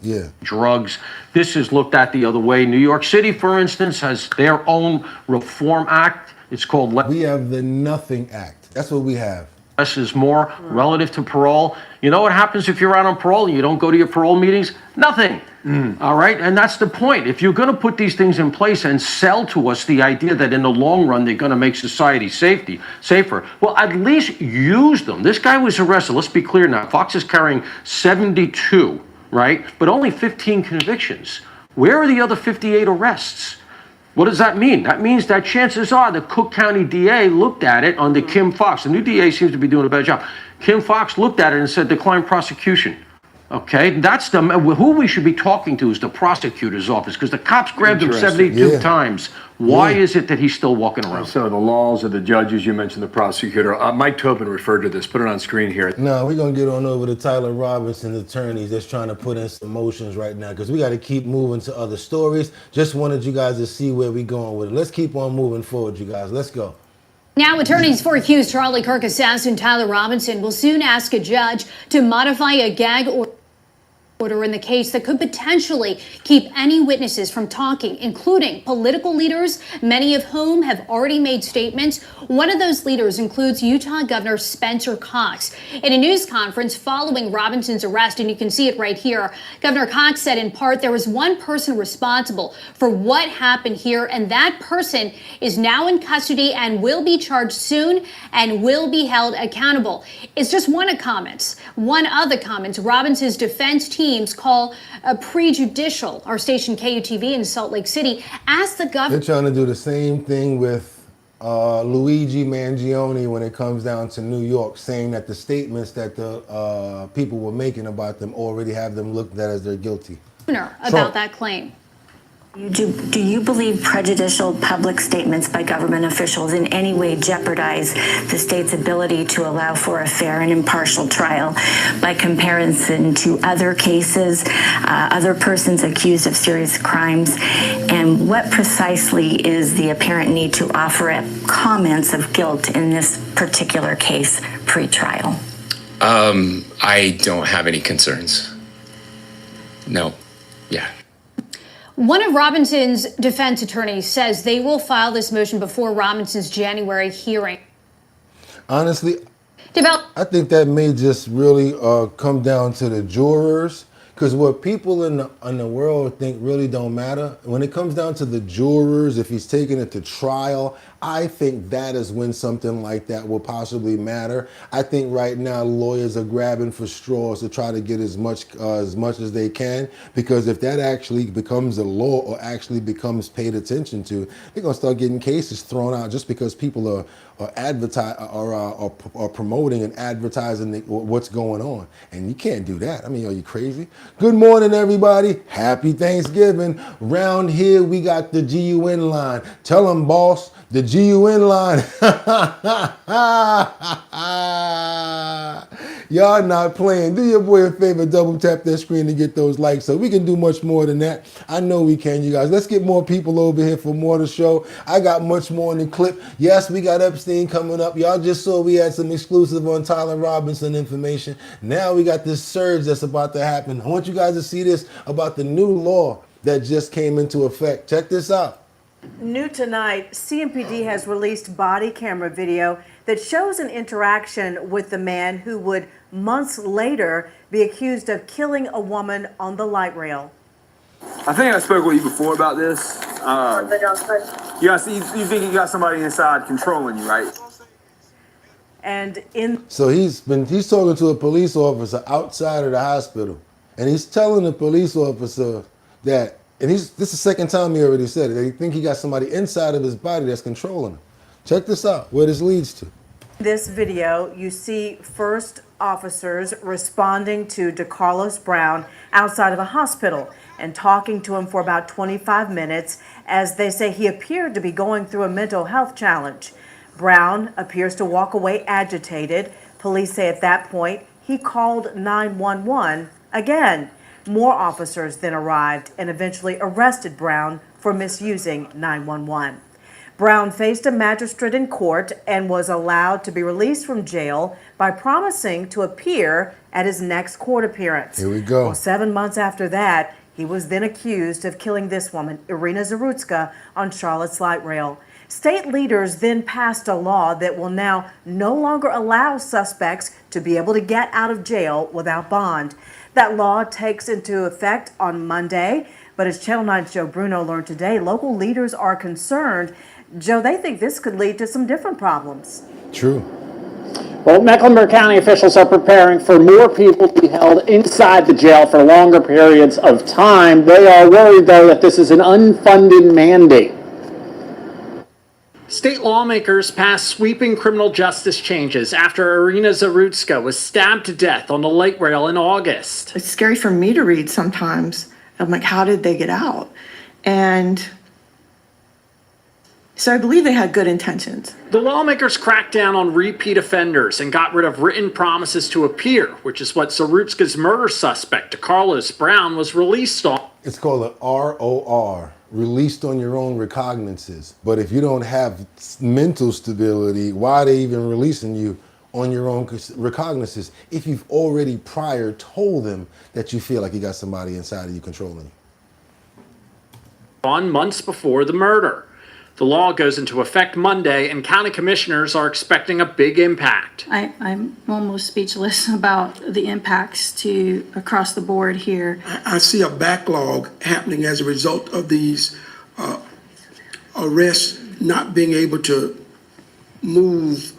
yeah. Drugs. This is looked at the other way. New York City, for instance, has their own reform act. It's called... We have the Nothing Act. That's what we have. Less is more relative to parole. You know what happens if you're out on parole and you don't go to your parole meetings? Nothing. All right? And that's the point. If you're going to put these things in place and sell to us the idea that in the long run they're going to make society safer, well, at least use them. This guy was arrested. Let's be clear now. Fox is carrying 72, right? But only 15 convictions. Where are the other 58 arrests? What does that mean? That means that chances are the Cook County DA looked at it under Kim Fox. The new DA seems to be doing a better job. Kim Fox looked at it and said decline prosecution. Okay, that's who we should be talking to is the prosecutor's office, because the cops grabbed him 72 times. Why is it that he's still walking around? So the laws of the judges, you mentioned the prosecutor. Mike Tobin referred to this. Put it on screen here. No, we're going to get on over to Tyler Robinson's attorneys that's trying to put in some motions right now because we got to keep moving to other stories. Just wanted you guys to see where we're going with it. Let's keep on moving forward, you guys. Let's go. Now, attorneys for accused Charlie Kirk assassin Tyler Robinson will soon ask a judge to modify a gag order in the case that could potentially keep any witnesses from talking, including political leaders, many of whom have already made statements. One of those leaders includes Utah Governor Spencer Cox. In a news conference following Robinson's arrest, and you can see it right here, Governor Cox said in part there was one person responsible for what happened here, and that person is now in custody and will be charged soon and will be held accountable. It's just one of the comments. One of the comments Robinson's defense teams call a prejudicial. Our station KUTV in Salt Lake City asked the governor. They're trying to do the same thing with Luigi Mangione when it comes down to New York, saying that the statements that the people were making about them already have them looked at as they're guilty. About that claim. Do you believe prejudicial public statements by government officials in any way jeopardize the state's ability to allow for a fair and impartial trial by comparison to other cases, other persons accused of serious crimes? And what precisely is the apparent need to offer up comments of guilt in this particular case pre-trial? I don't have any concerns. No. Yeah. One of Robinson's defense attorneys says they will file this motion before Robinson's January hearing. Honestly, I think that may just really come down to the jurors, because what people in the world think really don't matter. When it comes down to the jurors, if he's taking it to trial, I think that is when something like that will possibly matter. I think right now lawyers are grabbing for straws to try to get as much as they can, because if that actually becomes a law or actually becomes paid attention to, they're gonna start getting cases thrown out just because people are promoting and advertising what's going on, and you can't do that. I mean, are you crazy? Good morning, everybody. Happy Thanksgiving. Round here we got the GUN line. Tell them, boss. The GUN line. Y'all not playing. Do your boy a favor, double tap that screen to get those likes so we can do much more than that. I know we can, you guys. Let's get more people over here for more of the show. I got much more in the clip. Yes, we got Epstein coming up. Y'all just saw we had some exclusive on Tyler Robinson information. Now we got this surge that's about to happen. I want you guys to see this about the new law that just came into effect. Check this out. New tonight, CMPD has released body camera video that shows an interaction with the man who would months later be accused of killing a woman on the light rail. I think I spoke with you before about this. You think you got somebody inside controlling you, right? And so he's talking to a police officer outside of the hospital, and he's telling the police officer that. And this is the second time he already said it. They think he got somebody inside of his body that's controlling him. Check this out, where this leads to. This video, you see first officers responding to DeCarlos Brown outside of a hospital and talking to him for about 25 minutes as they say he appeared to be going through a mental health challenge. Brown appears to walk away agitated. Police say at that point he called 911 again. More officers then arrived and eventually arrested Brown for misusing 911. Brown faced a magistrate in court and was allowed to be released from jail by promising to appear at his next court appearance. Here we go. Well, 7 months after that, he was then accused of killing this woman, Irina Zarutska, on Charlotte's light rail. State leaders then passed a law that will now no longer allow suspects to be able to get out of jail without bond. That law takes into effect on Monday, but as Channel 9's Joe Bruno learned today, local leaders are concerned. Joe, they think this could lead to some different problems. True. Well, Mecklenburg County officials are preparing for more people to be held inside the jail for longer periods of time. They are worried, though, that this is an unfunded mandate. State lawmakers passed sweeping criminal justice changes after Irina Zarutska was stabbed to death on the light rail in August. It's scary for me to read sometimes. I'm like, how did they get out? And so I believe they had good intentions. The lawmakers cracked down on repeat offenders and got rid of written promises to appear, which is what Zarutska's murder suspect, DeCarlos Brown, was released on. It's called an ROR. Released on your own recognizances. But if you don't have mental stability, why are they even releasing you on your own recognizances if you've already prior told them that you feel like you got somebody inside of you controlling you? On months before the murder. The law goes into effect Monday, and county commissioners are expecting a big impact. I'm almost speechless about the impacts to across the board here. I see a backlog happening as a result of these arrests not being able to move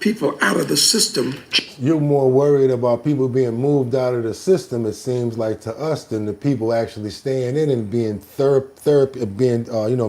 people out of the system. You're more worried about people being moved out of the system, it seems like to us, than the people actually staying in and being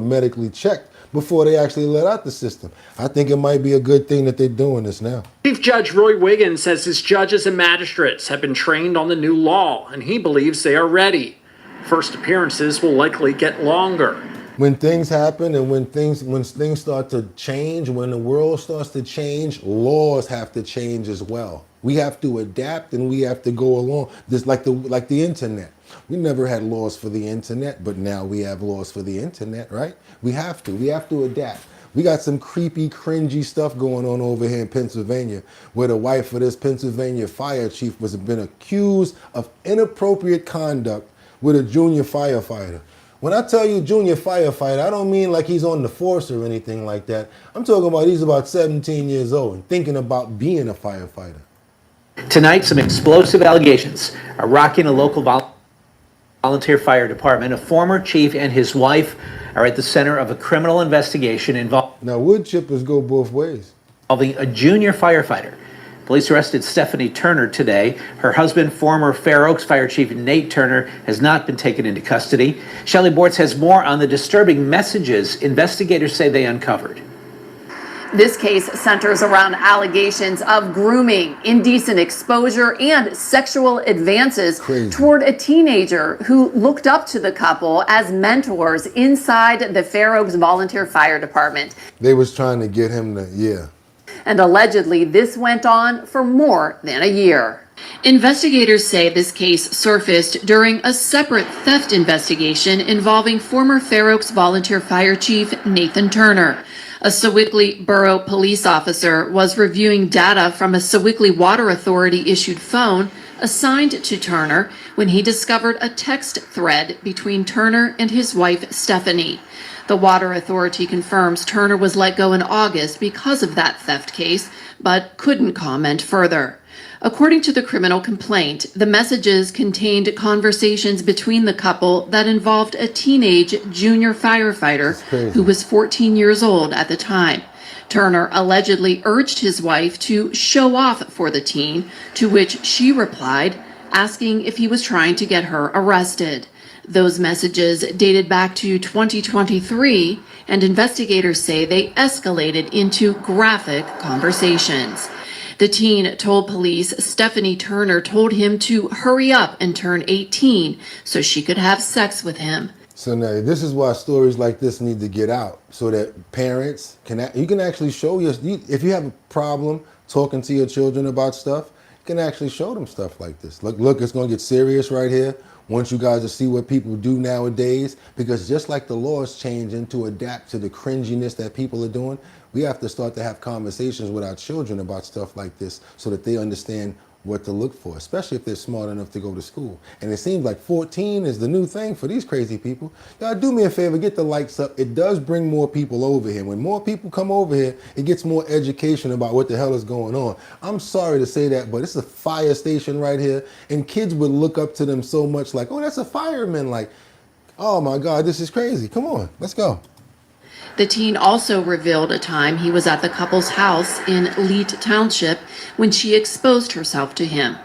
medically checked before they actually let out the system. I think it might be a good thing that they're doing this now. Chief Judge Roy Wiggins says his judges and magistrates have been trained on the new law, and he believes they are ready. First appearances will likely get longer. When things happen and when things start to change, when the world starts to change, laws have to change as well. We have to adapt and we have to go along. Just like the internet. We never had laws for the internet, but now we have laws for the internet, right? We have to adapt. We got some creepy, cringy stuff going on over here in Pennsylvania, where the wife of this Pennsylvania fire chief was been accused of inappropriate conduct with a junior firefighter. When I tell you junior firefighter, I don't mean like he's on the force or anything like that. I'm talking about he's about 17 years old and thinking about being a firefighter. Tonight, some explosive allegations are rocking a local volunteer fire department. A former chief and his wife are at the center of a criminal investigation involving wood chippers go both ways. A junior firefighter. Police arrested Stephanie Turner today. Her husband, former Fair Oaks Fire Chief Nate Turner, has not been taken into custody. Shelley Bortz has more on the disturbing messages investigators say they uncovered. This case centers around allegations of grooming, indecent exposure, and sexual advances toward a teenager who looked up to the couple as mentors inside the Fair Oaks Volunteer Fire Department. They was trying to get him to, And allegedly, this went on for more than a year. Investigators say this case surfaced during a separate theft investigation involving former Fair Oaks Volunteer Fire Chief Nathan Turner. A Sewickley Borough police officer was reviewing data from a Sewickley Water Authority issued phone assigned to Turner when he discovered a text thread between Turner and his wife, Stephanie. The Water Authority confirms Turner was let go in August because of that theft case, but couldn't comment further. According to the criminal complaint, the messages contained conversations between the couple that involved a teenage junior firefighter who was 14 years old at the time. Turner allegedly urged his wife to show off for the teen, to which she replied, asking if he was trying to get her arrested. Those messages dated back to 2023, and investigators say they escalated into graphic conversations. The teen told police Stephanie Turner told him to hurry up and turn 18 so she could have sex with him. So now this is why stories like this need to get out, so that parents you can actually show if you have a problem talking to your children about stuff, you can actually show them stuff like this. Look, it's going to get serious right here. Want you guys to see what people do nowadays, because just like the laws changing to adapt to the cringiness that people are doing, we have to start to have conversations with our children about stuff like this so that they understand what to look for, especially if they're smart enough to go to school. And it seems like 14 is the new thing for these crazy people. Y'all do me a favor, get the likes up. It does bring more people over here. When more people come over here, it gets more education about what the hell is going on. I'm sorry to say that, but it's a fire station right here, and kids would look up to them so much like, oh, that's a fireman. Like, oh my God, this is crazy. Come on, let's go. The teen also revealed a time he was at the couple's house in Leet Township when she exposed herself to him.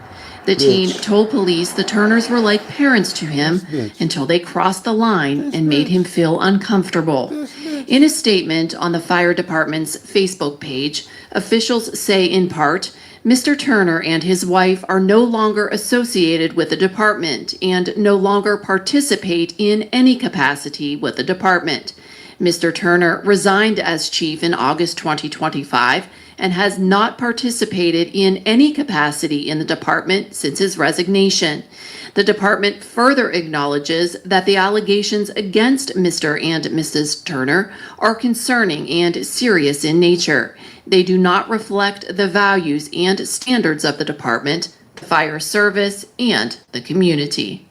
The teen told police the Turners were like parents to him until they crossed the line and made him feel uncomfortable. In a statement on the fire department's Facebook page, officials say in part, Mr. Turner and his wife are no longer associated with the department and no longer participate in any capacity with the department. Mr. Turner resigned as chief in August 2025 and has not participated in any capacity in the department since his resignation. The department further acknowledges that the allegations against Mr. and Mrs. Turner are concerning and serious in nature. They do not reflect the values and standards of the department, the fire service, and the community.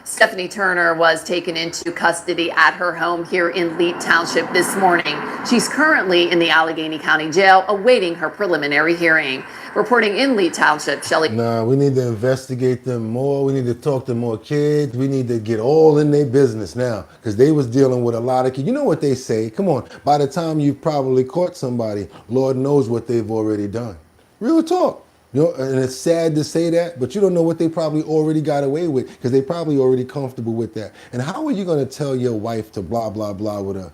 Stephanie Turner was taken into custody at her home here in Leet Township this morning. She's currently in the Allegheny County Jail awaiting her preliminary hearing. Reporting in Leet Township, Shelley. Nah, we need to investigate them more. We need to talk to more kids. We need to get all in their business now, because they was dealing with a lot of kids. You know what they say? Come on, by the time you've probably caught somebody, Lord knows what they've already done. Real talk. You know, and it's sad to say that, but you don't know what they probably already got away with because they probably already comfortable with that. And how are you going to tell your wife to blah, blah, blah with a...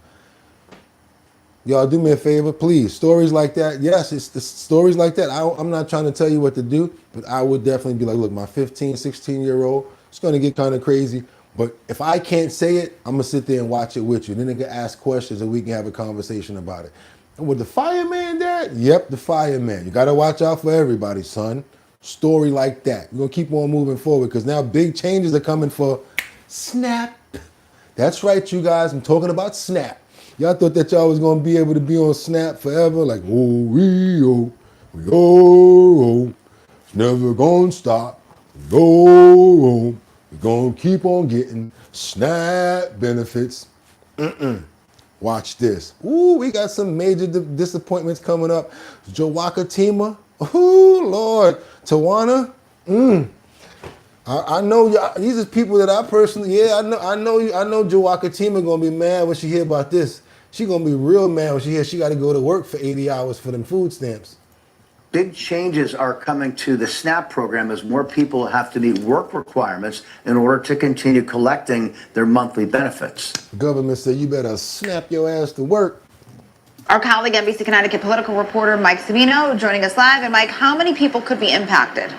Y'all do me a favor, please. Stories like that, yes, it's the stories like that. I'm not trying to tell you what to do, but I would definitely be like, look, my 15, 16-year-old, it's going to get kind of crazy. But if I can't say it, I'm going to sit there and watch it with you. Then they can ask questions and we can have a conversation about it. And with the fireman dad? Yep, the fireman. You got to watch out for everybody, son. Story like that. We're going to keep on moving forward because now big changes are coming for SNAP. That's right, you guys. I'm talking about SNAP. Y'all thought that y'all was going to be able to be on SNAP forever? Like, we go, it's never going to stop. We're going to keep on getting SNAP benefits. Watch this. Ooh, we got some major disappointments coming up. Boogottinyc. Ooh, Lord. Tawana. I know y'all, these are people that I personally, I know Boogottinyc gonna be mad when she hear about this. She gonna be real mad when she hear she gotta go to work for 80 hours for them food stamps. Big changes are coming to the SNAP program as more people have to meet work requirements in order to continue collecting their monthly benefits. The government said you better snap your ass to work. Our colleague, NBC Connecticut political reporter Mike Savino, joining us live. And Mike, how many people could be impacted?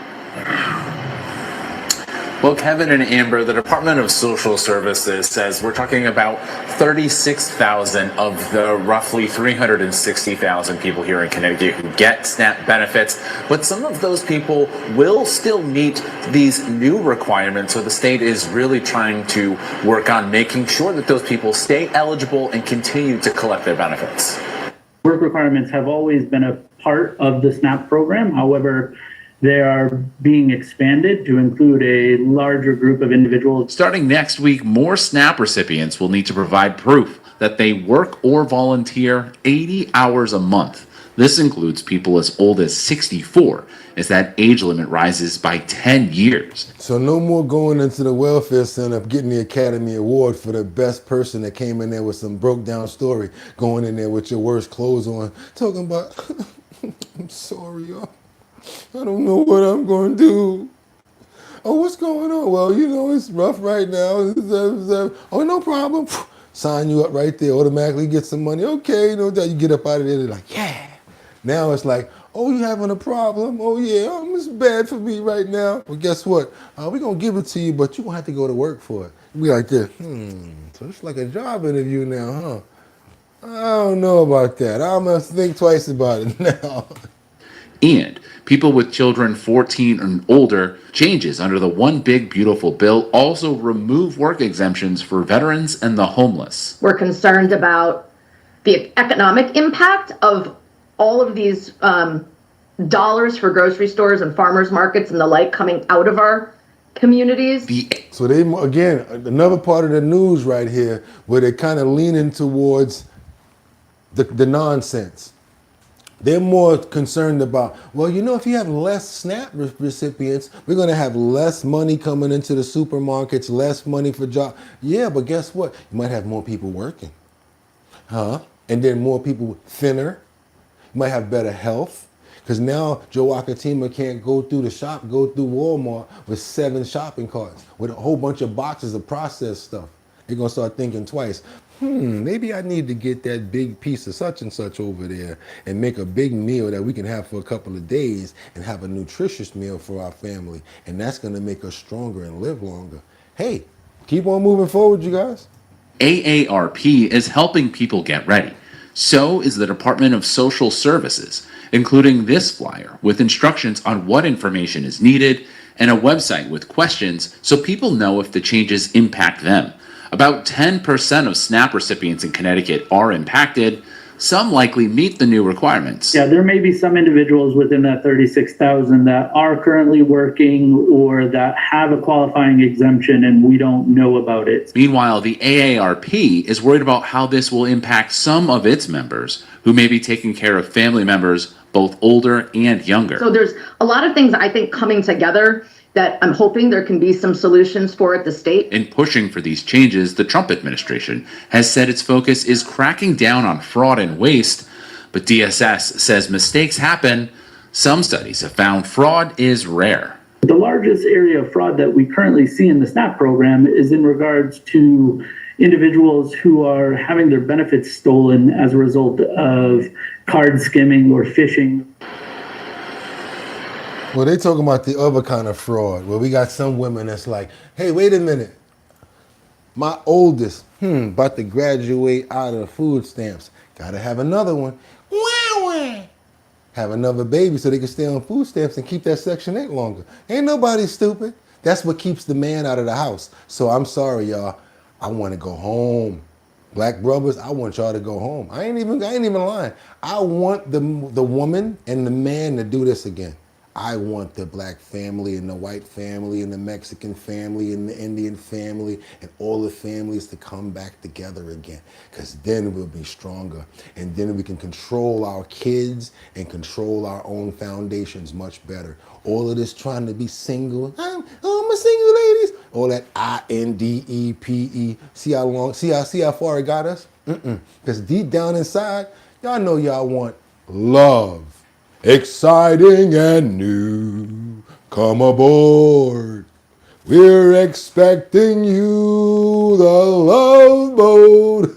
Well, Kevin and Amber, the Department of Social Services says we're talking about 36,000 of the roughly 360,000 people here in Connecticut who get SNAP benefits. But some of those people will still meet these new requirements. So the state is really trying to work on making sure that those people stay eligible and continue to collect their benefits. Work requirements have always been a part of the SNAP program. However, they are being expanded to include a larger group of individuals. Starting next week, more SNAP recipients will need to provide proof that they work or volunteer 80 hours a month. This includes people as old as 64, as that age limit rises by 10 years. So no more going into the welfare center, getting the Academy Award for the best person that came in there with some broke down story, going in there with your worst clothes on, talking about, I'm sorry, y'all. I don't know what I'm going to do. Oh, what's going on? Well, you know, it's rough right now. Oh, no problem. Sign you up right there, automatically get some money. Okay, no doubt. You get up out of there, they're like, yeah. Now it's like, oh, you having a problem? Oh, yeah, it's bad for me right now. Well, guess what? We're going to give it to you, but you're going to have to go to work for it. Be like this. So it's like a job interview now, huh? I don't know about that. I must think twice about it now. And people with children 14 and older, changes under the One Big Beautiful Bill also remove work exemptions for veterans and the homeless. We're concerned about the economic impact of all of these dollars for grocery stores and farmers markets and the like coming out of our communities. So they, again, another part of the news right here where they're kind of leaning towards the nonsense. They're more concerned about, well, you know, if you have less SNAP recipients, we're going to have less money coming into the supermarkets, less money for jobs. Yeah, but guess what? You might have more people working. And then more people thinner. You might have better health. Because now Boogottinyc can't go through the shop, go through Walmart with 7 shopping carts with a whole bunch of boxes of processed stuff. They're going to start thinking twice. Maybe I need to get that big piece of such and such over there and make a big meal that we can have for a couple of days and have a nutritious meal for our family. And that's going to make us stronger and live longer. Hey, keep on moving forward, you guys. AARP is helping people get ready. So is the Department of Social Services, including this flyer with instructions on what information is needed and a website with questions so people know if the changes impact them. About 10% of SNAP recipients in Connecticut are impacted. Some likely meet the new requirements. Yeah, there may be some individuals within that 36,000 that are currently working or that have a qualifying exemption and we don't know about it. Meanwhile, the AARP is worried about how this will impact some of its members who may be taking care of family members, both older and younger. So there's a lot of things I think coming together that I'm hoping there can be some solutions for at the state. In pushing for these changes, the Trump administration has said its focus is cracking down on fraud and waste, but DSS says mistakes happen, Some studies have found fraud is rare. The largest area of fraud that we currently see in the SNAP program is in regards to individuals who are having their benefits stolen as a result of card skimming or phishing. Well, they talking about the other kind of fraud, where we got some women that's like, hey, wait a minute. My oldest, about to graduate out of food stamps. Gotta have another one. Have another baby so they can stay on food stamps and keep that Section 8 longer. Ain't nobody stupid. That's what keeps the man out of the house. So I'm sorry, y'all. I want to go home. Black brothers, I want y'all to go home. I ain't even lying. I want the woman and the man to do this again. I want the black family and the white family and the Mexican family and the Indian family and all the families to come back together again, because then we'll be stronger, and then we can control our kids and control our own foundations much better. All of this trying to be single, I'm a single ladies, all that INDEPE, see how far it got us? Because deep down inside, y'all know y'all want love. Exciting and new, come aboard. We're expecting you, the Love Boat.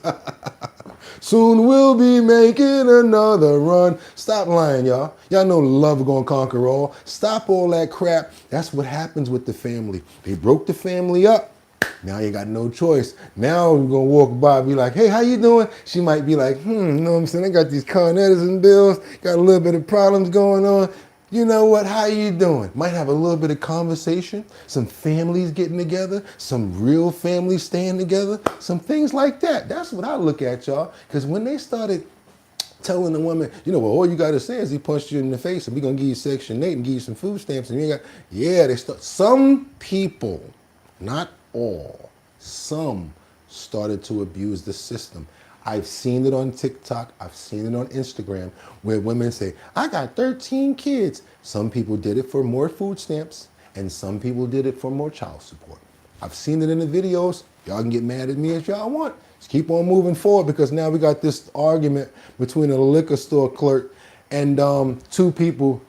Soon we'll be making another run. Stop lying, y'all. Y'all know love gonna conquer all. Stop all that crap. That's what happens with the family. They broke the family up. Now you got no choice. Now we're gonna walk by and be like, hey, how you doing? She might be like, you know what I'm saying? I got these Con Edison bills, got a little bit of problems going on. You know what, how you doing? Might have a little bit of conversation, some families getting together, some real families staying together, some things like that. That's what I look at, y'all. Because when they started telling the woman, well, all you gotta say is he punched you in the face and we're gonna give you Section 8 and give you some food stamps. And they start, some people, not all, some started to abuse the system. I've seen it on TikTok, I've seen it on Instagram, where women say, I got 13 kids. Some people did it for more food stamps, and some people did it for more child support. I've seen it in the videos. Y'all can get mad at me as y'all want. Just keep on moving forward, because now we got this argument between a liquor store clerk and two people.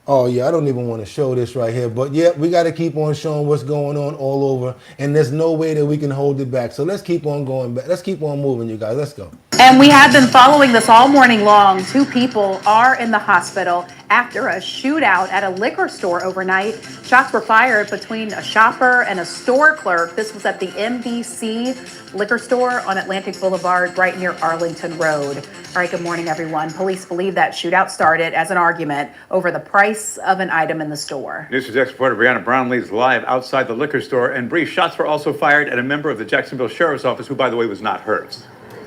Oh yeah, I don't even want to show this right here, but yeah, we got to keep on showing what's going on all over, and there's no way that we can hold it back. So let's keep on going back. Let's keep on moving, you guys. Let's go. And we have been following this all morning long. 2 people are in the hospital after a shootout at a liquor store overnight. Shots were fired between a shopper and a store clerk. This was at the MBC liquor store on Atlantic Boulevard, right near Arlington Road. All right, good morning, everyone. Police believe that shootout started as an argument over the price of an item in the store. News 6 reporter Brianna Brownlee is live outside the liquor store. And brief shots were also fired at a member of the Jacksonville Sheriff's Office, who, by the way, was not hurt.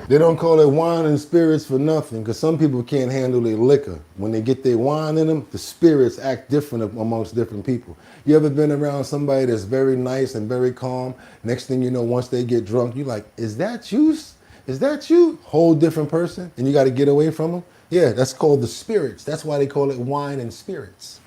They don't call it wine and spirits for nothing, because some people can't handle their liquor. When they get their wine in them, the spirits act different amongst different people. You ever been around somebody that's very nice and very calm? Next thing you know, once they get drunk, you're like, is that you? Is that you? Whole different person, and you got to get away from them? Yeah, that's called the spirits. That's why they call it wine and spirits.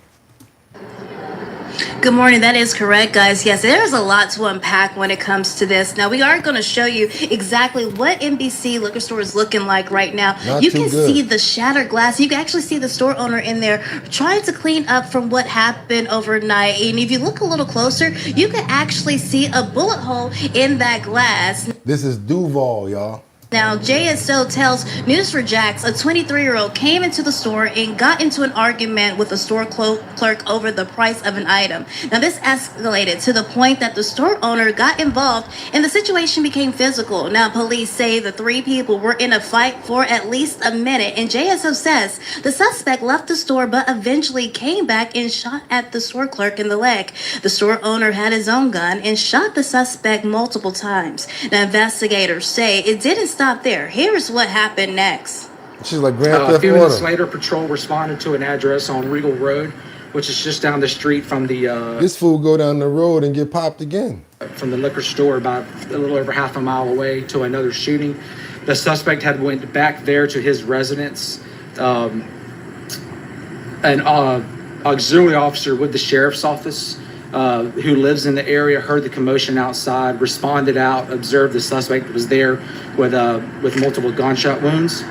Good morning. That is correct, guys. Yes, there's a lot to unpack when it comes to this. Now, we are going to show you exactly what NBC liquor store is looking like right now. You can see the shattered glass. You can actually see the store owner in there trying to clean up from what happened overnight. And if you look a little closer, you can actually see a bullet hole in that glass. This is Duval, y'all. Now, JSO tells News4Jax a 23-year-old came into the store and got into an argument with a store clerk over the price of an item. Now, this escalated to the point that the store owner got involved and the situation became physical. Now, police say the 3 people were in a fight for at least a minute, and JSO says the suspect left the store but eventually came back and shot at the store clerk in the leg. The store owner had his own gun and shot the suspect multiple times. Now, investigators say it didn't stop there. Here's what happened next. She's like Grand Theft A few Auto. minutes later, patrol responded to an address on Regal Road, which is just down the street from the This fool go down the road and get popped again. From the liquor store about a little over half a mile away to another shooting. The suspect had went back there to his residence. An auxiliary officer with the sheriff's office who lives in the area heard the commotion outside, responded out, observed the suspect was there with multiple gunshot wounds.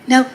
Now,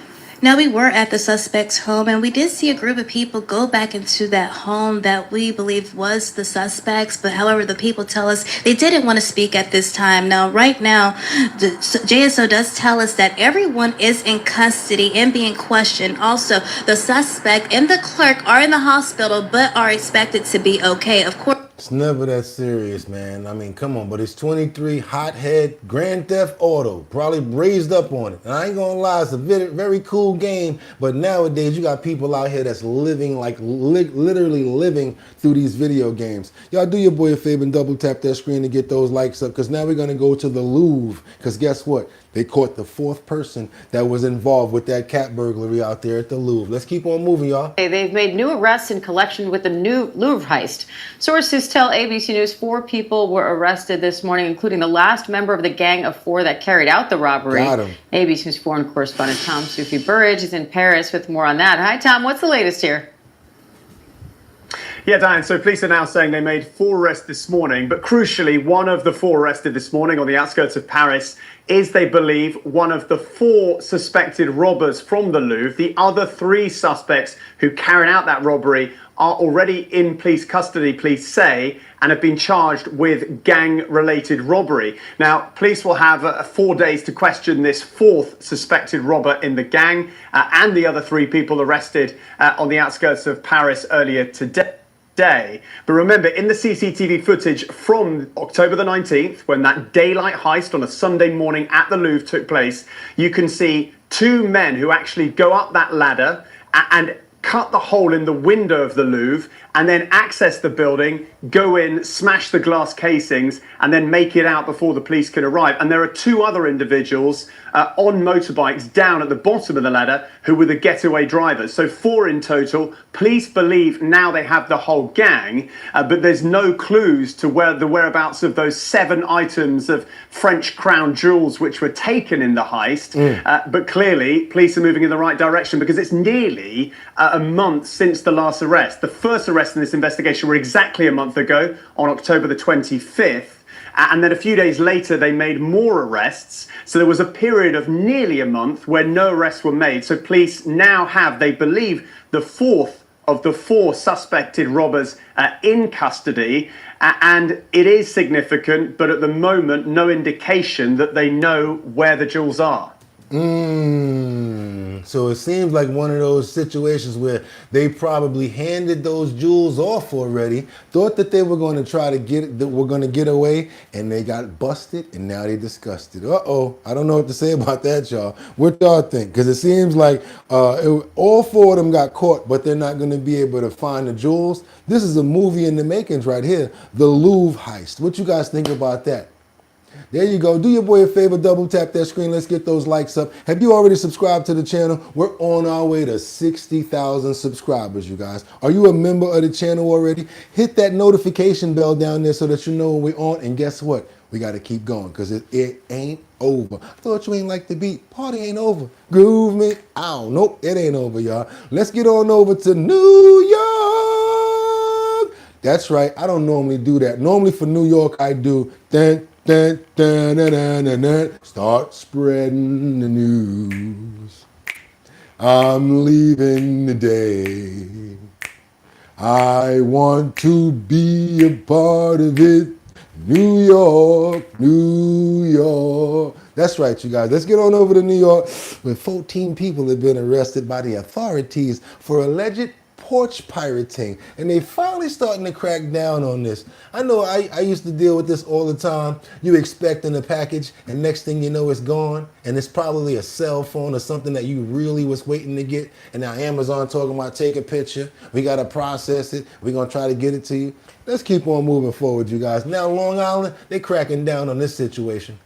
Now, we were at the suspect's home, and we did see a group of people go back into that home that we believe was the suspects. But however, the people tell us they didn't want to speak at this time. Now, right now, the JSO does tell us that everyone is in custody and being questioned. Also, the suspect and the clerk are in the hospital, but are expected to be okay. Of course. It's never that serious, man. I mean, come on, but it's 23, hothead, Grand Theft Auto, probably raised up on it. And I ain't gonna lie, it's a very, very cool game, but nowadays you got people out here that's living, like literally living through these video games. Y'all do your boy a favor and double tap that screen to get those likes up, because now we're gonna go to the Louvre, because guess what? They caught the 4th person that was involved with that cat burglary out there at the Louvre. Let's keep on moving, y'all. They've made new arrests in connection with the new Louvre heist. Sources tell ABC News 4 people were arrested this morning, including the last member of the gang of 4 that carried out the robbery. Got him. ABC News foreign correspondent Tom Sufi-Burridge is in Paris with more on that. Hi, Tom. What's the latest here? Yeah, Diane, so police are now saying they made 4 arrests this morning, but crucially, one of the 4 arrested this morning on the outskirts of Paris is, they believe, one of the 4 suspected robbers from the Louvre. The other 3 suspects who carried out that robbery are already in police custody, police say, and have been charged with gang-related robbery. Now, police will have 4 days to question this 4th suspected robber in the gang and the other 3 people arrested on the outskirts of Paris earlier today. But remember, in the CCTV footage from October the 19th, when that daylight heist on a Sunday morning at the Louvre took place, you can see 2 men who actually go up that ladder and cut the hole in the window of the Louvre and then access the building, go in, smash the glass casings, and then make it out before the police can arrive. And there are 2 other individuals on motorbikes down at the bottom of the ladder who were the getaway drivers. So 4 in total. Police believe now they have the whole gang, but there's no clues to where the whereabouts of those 7 items of French crown jewels which were taken in the heist. But clearly, police are moving in the right direction, because it's nearly a month since the last arrest. The first arrest in this investigation were exactly a month ago on October the 25th. And then a few days later, they made more arrests. So there was a period of nearly a month where no arrests were made. So police now have, they believe, the 4th of the 4 suspected robbers in custody. And it is significant, but at the moment, no indication that they know where the jewels are. So it seems like one of those situations where they probably handed those jewels off already, thought that they were going to try to get away, and they got busted, and now they disgusted. I don't know what to say about that, y'all. What y'all think? Because it seems like all 4 of them got caught, but they're not going to be able to find the jewels. This is a movie in the makings right here, the Louvre heist. What you guys think about that? There you go. Do your boy a favor, double tap that screen. Let's get those likes up. Have you already subscribed to the channel? We're on our way to 60,000 subscribers, you guys. Are you a member of the channel already? Hit that notification bell down there so that you know when we're on. And guess what? We got to keep going, because it ain't over. I thought you ain't like the beat. Party ain't over. Groove me. Ow. Nope, it ain't over, y'all. Let's get on over to New York. That's right. I don't normally do that. Normally for New York, I do dun, dun, dun, dun, dun, dun, dun. Start spreading the news. I'm leaving today. I want to be a part of it. New York, New York. That's right, you guys. Let's get on over to New York, where 14 people have been arrested by the authorities for alleged porch pirating, and they finally starting to crack down on this. I know I used to deal with this all the time. You expecting a package, and next thing you know, it's gone, and it's probably a cell phone or something that you really was waiting to get, and now Amazon talking about take a picture, we got to process it, we're going to try to get it to you. Let's keep on moving forward, you guys. Now Long Island, they cracking down on this situation.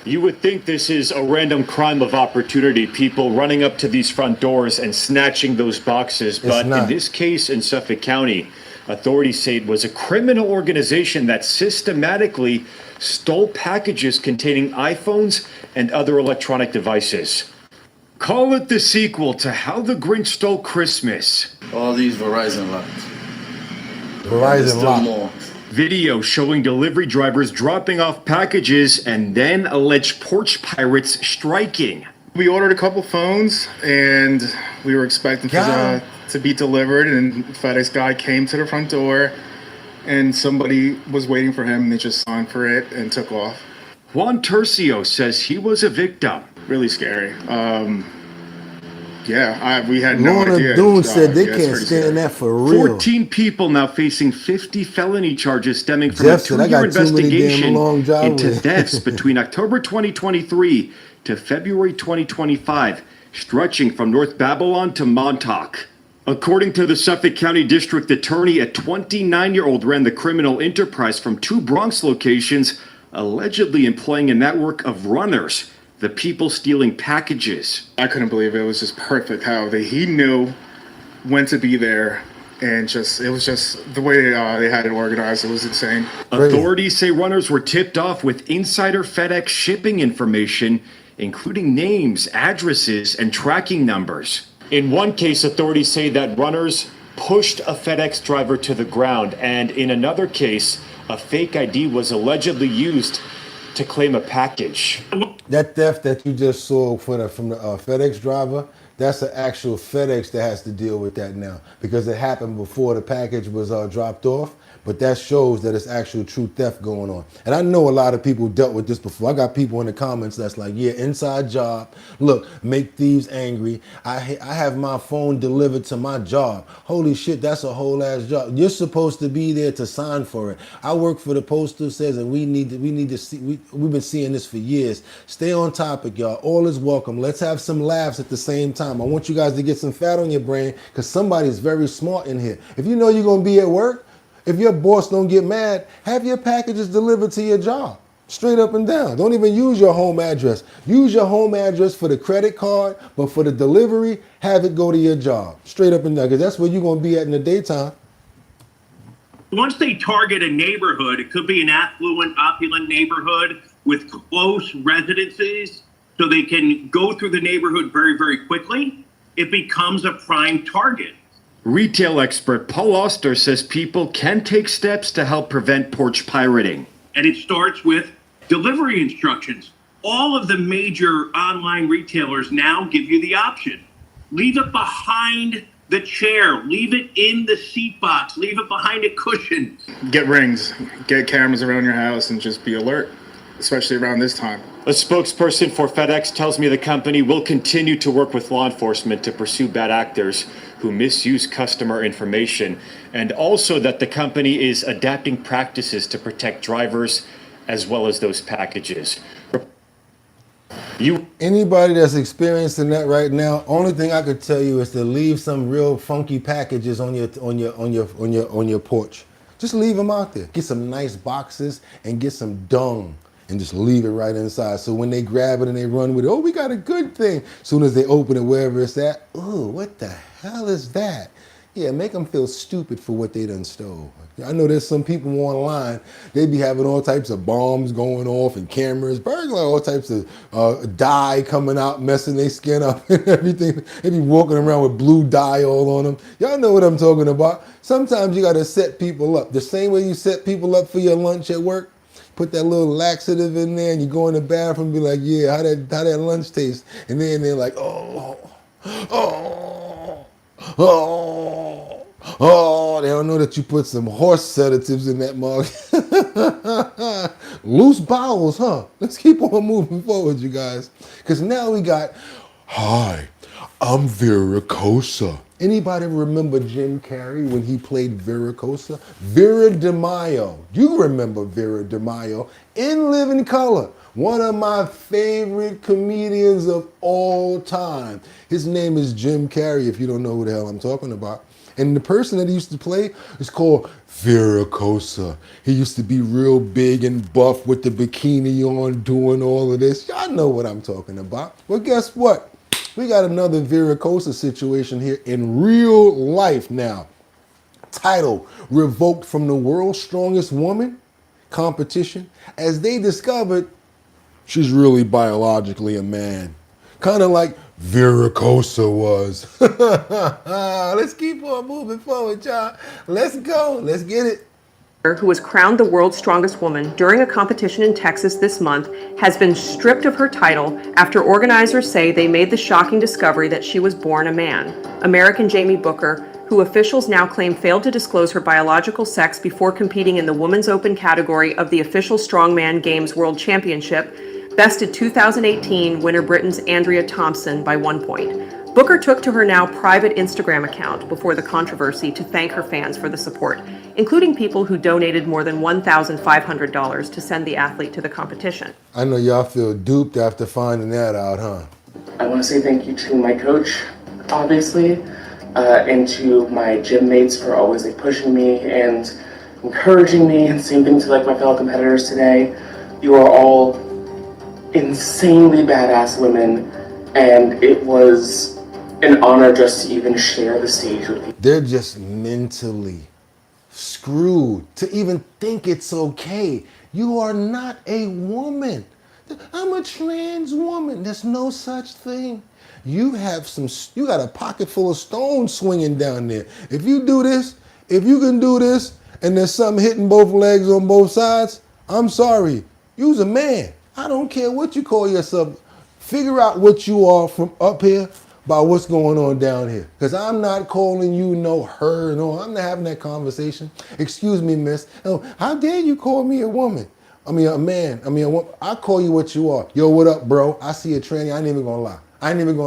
You would think this is a random crime of opportunity, people running up to these front doors and snatching those boxes. But in this case in Suffolk County, authorities say it was a criminal organization that systematically stole packages containing iPhones and other electronic devices. Call it the sequel to How the Grinch Stole Christmas. All these Verizon lines. Verizon lock. Video showing delivery drivers dropping off packages and then alleged porch pirates striking. We ordered a couple phones, and we were expecting to be delivered, and FedEx guy came to the front door, and somebody was waiting for him, and they just signed for it and took off. Juan Tercio says he was a victim. Really scary. We had no Lorna idea. Doone said they it's can't pretty stand scary. that for real. 14 people now facing 50 felony charges stemming from Jeff a said, "I two-year got too many damn investigation long into driveways." deaths between October 2023 to February 2025, stretching from North Babylon to Montauk. According to the Suffolk County District Attorney, a 29-year-old ran the criminal enterprise from 2 Bronx locations, allegedly employing a network of runners, the people stealing packages. I couldn't believe it. It was just perfect how he knew when to be there, and it was just the way they had it organized. It was insane. Authorities say runners were tipped off with insider FedEx shipping information, including names, addresses, and tracking numbers. In one case, authorities say that runners pushed a FedEx driver to the ground, and in another case, a fake ID was allegedly used to claim a package. That theft that you just saw from the FedEx driver, that's an actual FedEx that has to deal with that now, because it happened before the package was dropped off. But that shows that it's actual true theft going on. And I know a lot of people dealt with this before. I got people in the comments that's like, yeah, inside job. Look, make thieves angry. I have my phone delivered to my job. Holy shit, that's a whole ass job. You're supposed to be there to sign for it. I work for the postal says, and we need to see. We've been seeing this for years. Stay on topic, y'all. All is welcome. Let's have some laughs at the same time. I want you guys to get some fat on your brain, because somebody's very smart in here. If you know you're gonna be at work, if your boss don't get mad, have your packages delivered to your job. Straight up and down. Don't even use your home address. Use your home address for the credit card, but for the delivery, have it go to your job. Straight up and down, because that's where you're going to be at in the daytime. Once they target a neighborhood, it could be an affluent, opulent neighborhood with close residences, so they can go through the neighborhood very, very quickly. It becomes a prime target. Retail expert Paul Auster says people can take steps to help prevent porch pirating. And it starts with delivery instructions. All of the major online retailers now give you the option. Leave it behind the chair. Leave it in the seat box. Leave it behind a cushion. Get rings, get cameras around your house, and just be alert, especially around this time. A spokesperson for FedEx tells me the company will continue to work with law enforcement to pursue bad actors who misuse customer information, and also that the company is adapting practices to protect drivers as well as those packages. Anybody that's experiencing that right now, only thing I could tell you is to leave some real funky packages on your porch. Just leave them out there. Get some nice boxes and get some dung and just leave it right inside. So when they grab it and they run with it, oh, we got a good thing. As soon as they open it, wherever it's at, oh, what the hell is that? Yeah, make them feel stupid for what they done stole. I know there's some people online, they be having all types of bombs going off and cameras, burglar, all types of dye coming out, messing their skin up and everything. They be walking around with blue dye all on them. Y'all know what I'm talking about. Sometimes you gotta set people up. The same way you set people up for your lunch at work. Put that little laxative in there and you go in the bathroom and be like, yeah, how that lunch taste? And then they're like, oh, they don't know that you put some horse sedatives in that mug. Loose bowels, huh? Let's keep on moving forward, you guys. Because now we got, hi, I'm Vericosa. Anybody remember Jim Carrey when he played Vericosa? Vera DeMaio. You remember Vera DeMaio in Living Color. One of my favorite comedians of all time. His name is Jim Carrey, if you don't know who the hell I'm talking about. And the person that he used to play is called Vericosa. He used to be real big and buff with the bikini on doing all of this. Y'all know what I'm talking about. Well, guess what? We got another Vericosa situation here in real life now. Title revoked from the world's strongest woman competition as they discovered she's really biologically a man. Kind of like Vericosa was. Let's keep on moving forward, y'all. Let's go. Let's get it. who was crowned the world's strongest woman during a competition in Texas this month, has been stripped of her title after organizers say they made the shocking discovery that she was born a man. American Jamie Booker, who officials now claim failed to disclose her biological sex before competing in the Women's Open category of the official Strongman Games World Championship, bested 2018 winner Britain's Andrea Thompson by 1 point. Booker took to her now private Instagram account before the controversy to thank her fans for the support, including people who donated more than $1,500 to send the athlete to the competition. I know y'all feel duped after finding that out, huh? I want to say thank you to my coach, obviously, and to my gym mates for always pushing me and encouraging me, and same thing to my fellow competitors today. You are all insanely badass women, and it was an honor just to even share the stage with you. They're just mentally screwed to even think it's okay. You are not a woman. I'm a trans woman. There's no such thing. You got a pocket full of stones swinging down there. If you do this, if you can do this, and there's something hitting both legs on both sides, I'm sorry. You's a man. I don't care what you call yourself. Figure out what you are from up here by what's going on down here. Because I'm not calling you her, I'm not having that conversation. Excuse me, miss. Oh, how dare you call me a woman? I mean, a man. I mean, a woman. I call you what you are. Yo, what up, bro? I see a tranny. I ain't even gonna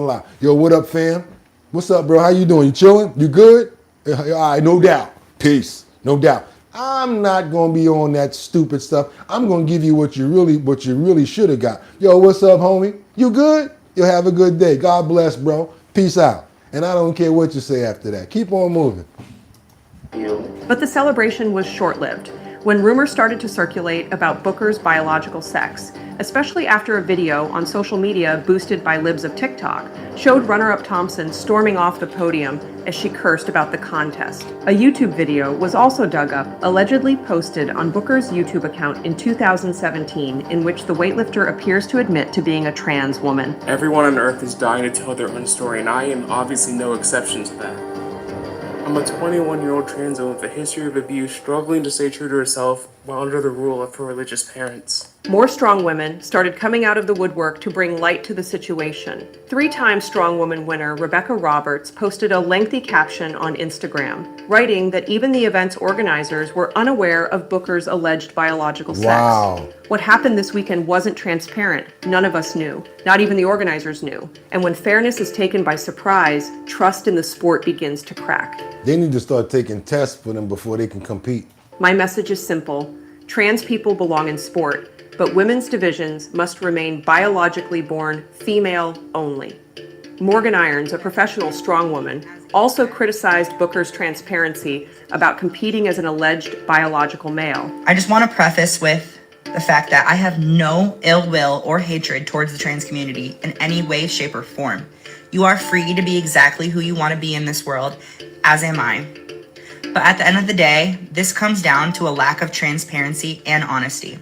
lie. Yo, what up, fam? What's up, bro? How you doing? You chilling? You good? All right, no doubt. Peace. No doubt. I'm not gonna be on that stupid stuff. I'm gonna give you what you really should have got. Yo, what's up, homie? You good? You'll have a good day. God bless, bro. Peace out. And I don't care what you say after that. Keep on moving. But the celebration was short-lived when rumors started to circulate about Booker's biological sex, especially after a video on social media boosted by libs of TikTok showed runner-up Thompson storming off the podium as she cursed about the contest. A YouTube video was also dug up, allegedly posted on Booker's YouTube account in 2017, in which the weightlifter appears to admit to being a trans woman. Everyone on earth is dying to tell their own story, and I am obviously no exception to that. I'm a 21-year-old trans woman with a history of abuse, struggling to stay true to herself while under the rule of her religious parents. More strong women started coming out of the woodwork to bring light to the situation. 3-time Strong Woman winner Rebecca Roberts posted a lengthy caption on Instagram, writing that even the event's organizers were unaware of Booker's alleged biological sex. Wow. What happened this weekend wasn't transparent. None of us knew. Not even the organizers knew. And when fairness is taken by surprise, trust in the sport begins to crack. They need to start taking tests for them before they can compete. My message is simple. Trans people belong in sport, but women's divisions must remain biologically born female only. Morgan Irons, a professional strongwoman, also criticized Booker's transparency about competing as an alleged biological male. I just want to preface with the fact that I have no ill will or hatred towards the trans community in any way, shape, or form. You are free to be exactly who you want to be in this world, as am I. But at the end of the day, this comes down to a lack of transparency and honesty.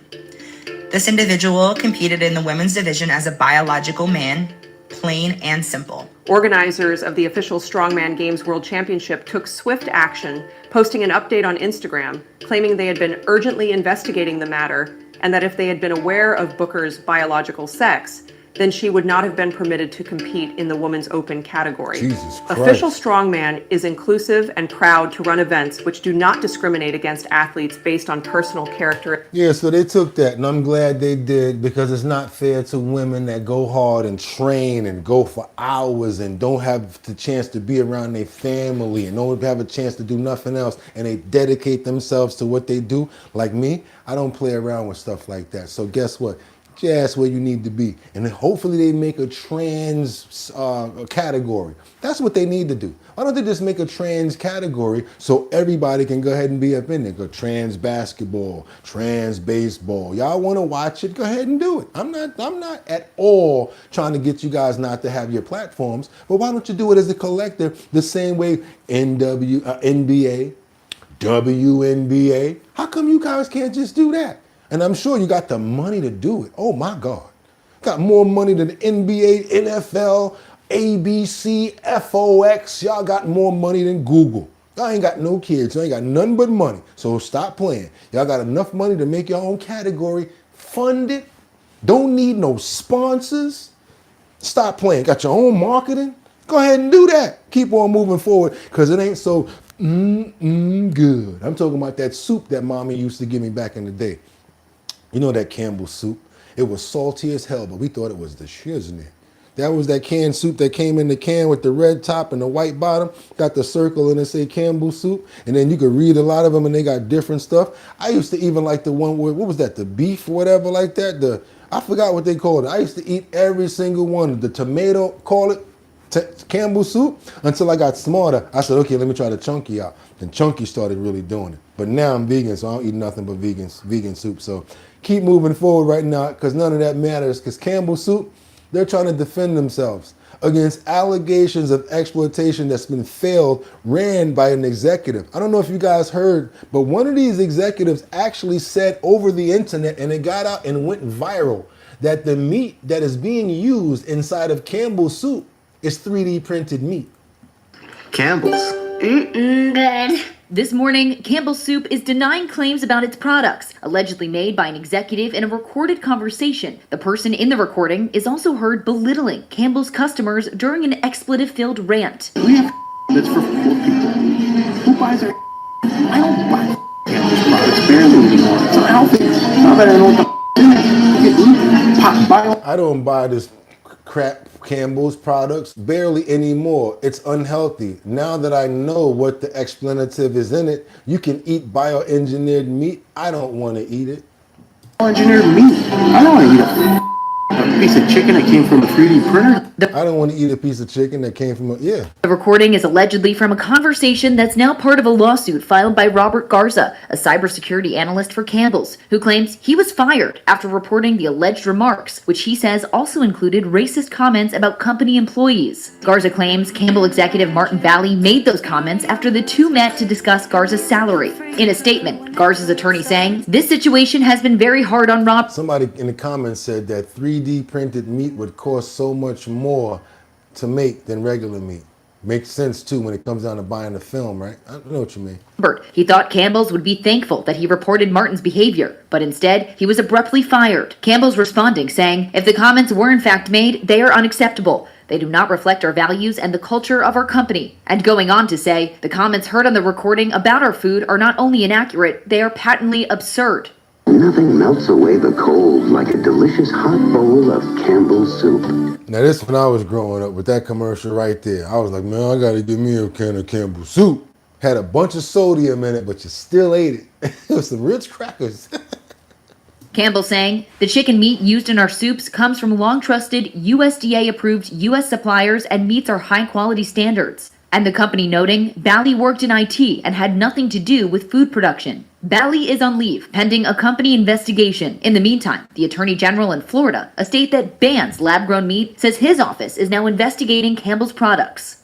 This individual competed in the women's division as a biological man, plain and simple. Organizers of the official Strongman Games World Championship took swift action, posting an update on Instagram, claiming they had been urgently investigating the matter, and that if they had been aware of Booker's biological sex, then she would not have been permitted to compete in the Women's Open category. Jesus Christ. Official Strongman is inclusive and proud to run events which do not discriminate against athletes based on personal character. Yeah, so they took that, and I'm glad they did, because it's not fair to women that go hard and train and go for hours and don't have the chance to be around their family and don't have a chance to do nothing else, and they dedicate themselves to what they do. Like me, I don't play around with stuff like that. So guess what? Get your ass where you need to be. And then hopefully they make a trans category. That's what they need to do. Why don't they just make a trans category so everybody can go ahead and be up in there? Go trans basketball, trans baseball. Y'all want to watch it? Go ahead and do it. I'm not at all trying to get you guys not to have your platforms, but why don't you do it as a collective the same way NBA, WNBA? How come you guys can't just do that? And I'm sure you got the money to do it. Oh my God. Got more money than NBA, NFL, ABC, FOX. Y'all got more money than Google. Y'all ain't got no kids. Y'all ain't got nothing but money. So stop playing. Y'all got enough money to make your own category. Fund it. Don't need no sponsors. Stop playing. Got your own marketing. Go ahead and do that. Keep on moving forward because it ain't so good. I'm talking about that soup that mommy used to give me back in the day. You know that Campbell's soup? It was salty as hell, but we thought it was the shiznit. That was that canned soup that came in the can with the red top and the white bottom. Got the circle and it say Campbell's soup. And then you could read a lot of them and they got different stuff. I used to even like the one with, what was that? The beef or whatever like that. I forgot what they called it. I used to eat every single one. The tomato, call it Campbell's soup, until I got smarter. I said, okay, let me try the chunky out. Then chunky started really doing it. But now I'm vegan, so I don't eat nothing but vegan soup. So keep moving forward right now because none of that matters because Campbell's soup, they're trying to defend themselves against allegations of exploitation that's been ran by an executive. I don't know if you guys heard, but one of these executives actually said over the internet, and it got out and went viral, that the meat that is being used inside of Campbell's soup is 3D printed meat. Campbell's. Good. This morning, Campbell's Soup is denying claims about its products, allegedly made by an executive in a recorded conversation. The person in the recording is also heard belittling Campbell's customers during an expletive-filled rant. We have that's for poor people. Who buys our I don't buy Campbell's products barely anymore. It's unhealthy. Now that I know what I don't buy this crap Campbell's products barely anymore. It's unhealthy. Now that I know what the expletive is in it, you can eat bioengineered meat. I don't want to eat it. Bioengineered meat. I don't want to eat a piece of chicken that came from a 3D printer. I don't want to eat a piece of chicken that came from The recording is allegedly from a conversation that's now part of a lawsuit filed by Robert Garza, a cybersecurity analyst for Campbell's, who claims he was fired after reporting the alleged remarks, which he says also included racist comments about company employees. Garza claims Campbell executive Martin Valley made those comments after the two met to discuss Garza's salary. In a statement, Garza's attorney saying, "This situation has been very hard on Rob." Somebody in the comments said that 3D printed meat would cost so much more to make than regular meat. Makes sense too when it comes down to buying the film, right? I know what you mean. He thought Campbell's would be thankful that he reported Martin's behavior, but instead he was abruptly fired. Campbell's responding saying, "If the comments were in fact made, they are unacceptable. They do not reflect our values and the culture of our company." And going on to say, the comments heard on the recording about our food are not only inaccurate, they are patently absurd. Nothing melts away the cold like a delicious hot bowl of Campbell's soup. Now this when I was growing up with that commercial right there. I was like, man, I gotta give me a can of Campbell's soup. Had a bunch of sodium in it, but you still ate it. It was some Ritz crackers. Campbell saying, "The chicken meat used in our soups comes from long-trusted USDA-approved U.S. suppliers and meets our high-quality standards." And the company noting, Bally worked in IT and had nothing to do with food production. Bally is on leave, pending a company investigation. In the meantime, the Attorney General in Florida, a state that bans lab-grown meat, says his office is now investigating Campbell's products.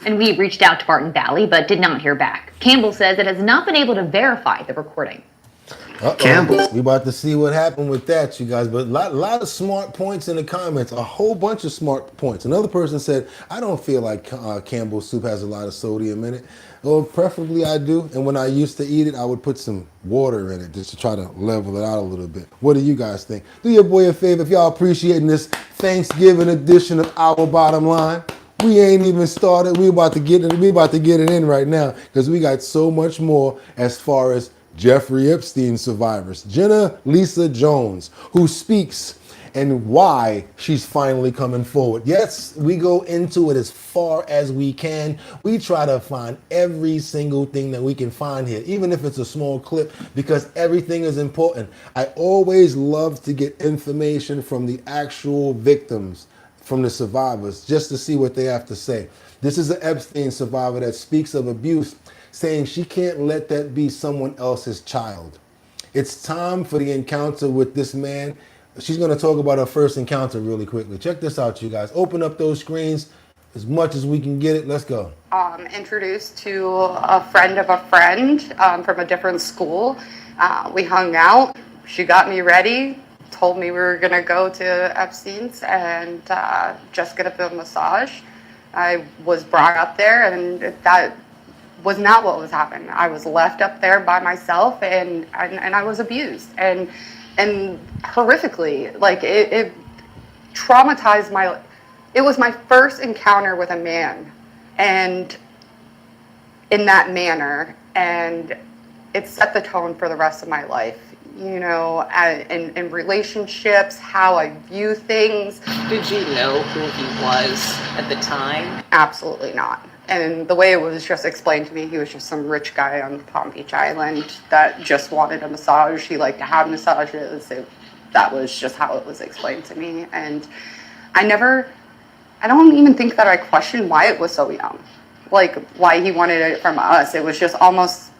And we reached out to Martin Valley, but did not hear back. Campbell says it has not been able to verify the recording. Campbell. We about to see what happened with that, you guys. But a lot of smart points in the comments. A whole bunch of smart points. Another person said, I don't feel like Campbell's soup has a lot of sodium in it. Well, preferably I do. And when I used to eat it, I would put some water in it just to try to level it out a little bit. What do you guys think? Do your boy a favor if y'all appreciating this Thanksgiving edition of Our Bottom Line. We ain't even started. We about to get it in right now because we got so much more as far as Jeffrey Epstein survivors. Jenna Lisa Jones, who speaks and why she's finally coming forward. Yes, we go into it as far as we can. We try to find every single thing that we can find here, even if it's a small clip, because everything is important. I always love to get information from the actual victims, from the survivors, just to see what they have to say. This is an Epstein survivor that speaks of abuse, saying she can't let that be someone else's child. It's time for the encounter with this man. She's going to talk about her first encounter really quickly. Check this out, you guys. Open up those screens as much as we can get it. Let's go. Introduced to a friend of a friend from a different school. We hung out. She got me ready, told me we were going to go to Epstein's and just get a massage. I was brought up there, and was not what was happening. I was left up there by myself, and I was abused, and horrifically. Like, it traumatized my life. It was my first encounter with a man, and in that manner, and it set the tone for the rest of my life. You know, in relationships, how I view things. Did you know who he was at the time? Absolutely not. And the way it was just explained to me, he was just some rich guy on Palm Beach Island that just wanted a massage. He liked to have massages. That was just how it was explained to me. And I don't even think that I questioned why it was so young. Like, why he wanted it from us. It was just almost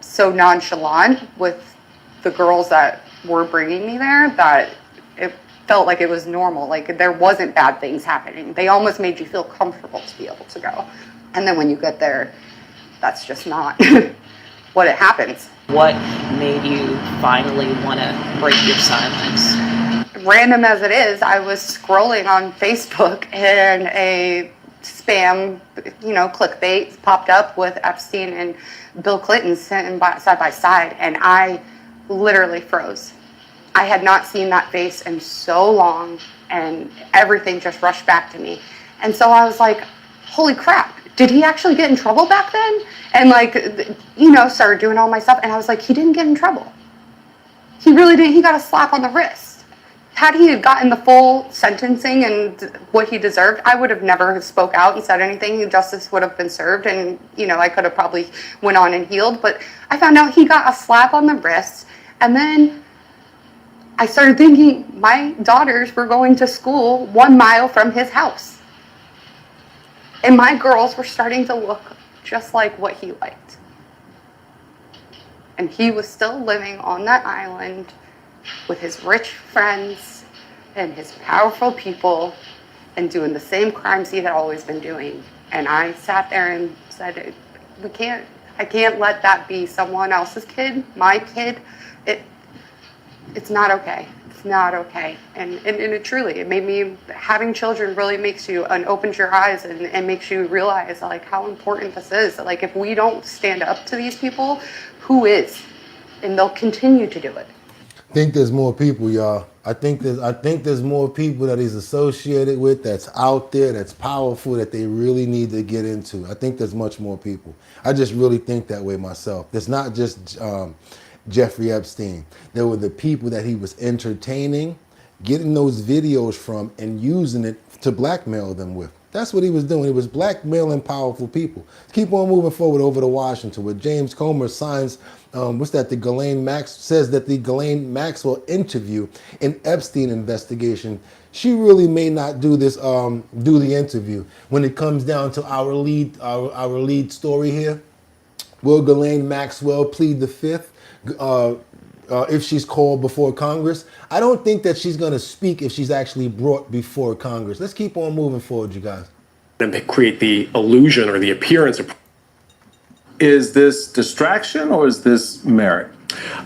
so nonchalant with the girls that were bringing me there that it felt like it was normal. Like, there wasn't bad things happening. They almost made you feel comfortable to be able to go. And then when you get there, that's just not what it happens. What made you finally want to break your silence? Random as it is, I was scrolling on Facebook and a spam, clickbait popped up with Epstein and Bill Clinton sitting side by side, and I literally froze. I had not seen that face in so long, and everything just rushed back to me. And so I was like, holy crap, did he actually get in trouble back then? And started doing all my stuff, and I was like, he didn't get in trouble. He really didn't. He got a slap on the wrist. Had he gotten the full sentencing and what he deserved, I would have never spoke out and said anything. Justice would have been served, and I could have probably went on and healed. But I found out he got a slap on the wrist, and then I started thinking my daughters were going to school 1 mile from his house, and my girls were starting to look just like what he liked, and he was still living on that island with his rich friends and his powerful people and doing the same crimes he had always been doing. And I sat there and said, I can't let that be someone else's kid, my kid. It's not okay. It's not okay. And it truly, it made me, having children really makes you, and opens your eyes and makes you realize like how important this is. Like, if we don't stand up to these people, who is? And they'll continue to do it. I think there's more people, y'all. I think there's more people that he's associated with, that's out there, that's powerful, that they really need to get into. I think there's much more people. I just really think that way myself. It's not just Jeffrey Epstein. There were the people that he was entertaining, getting those videos from, and using it to blackmail them with. That's what he was doing. He was blackmailing powerful people. Keep on moving forward over to Washington, where James Comer signs, the Ghislaine Maxwell interview in Epstein investigation. She really may not do this, do the interview. When it comes down to our lead story here, will Ghislaine Maxwell plead the fifth if she's called before Congress? I don't think that she's going to speak if she's actually brought before Congress. Let's keep on moving forward, you guys. And create the illusion or the appearance of. Is this distraction or is this merit?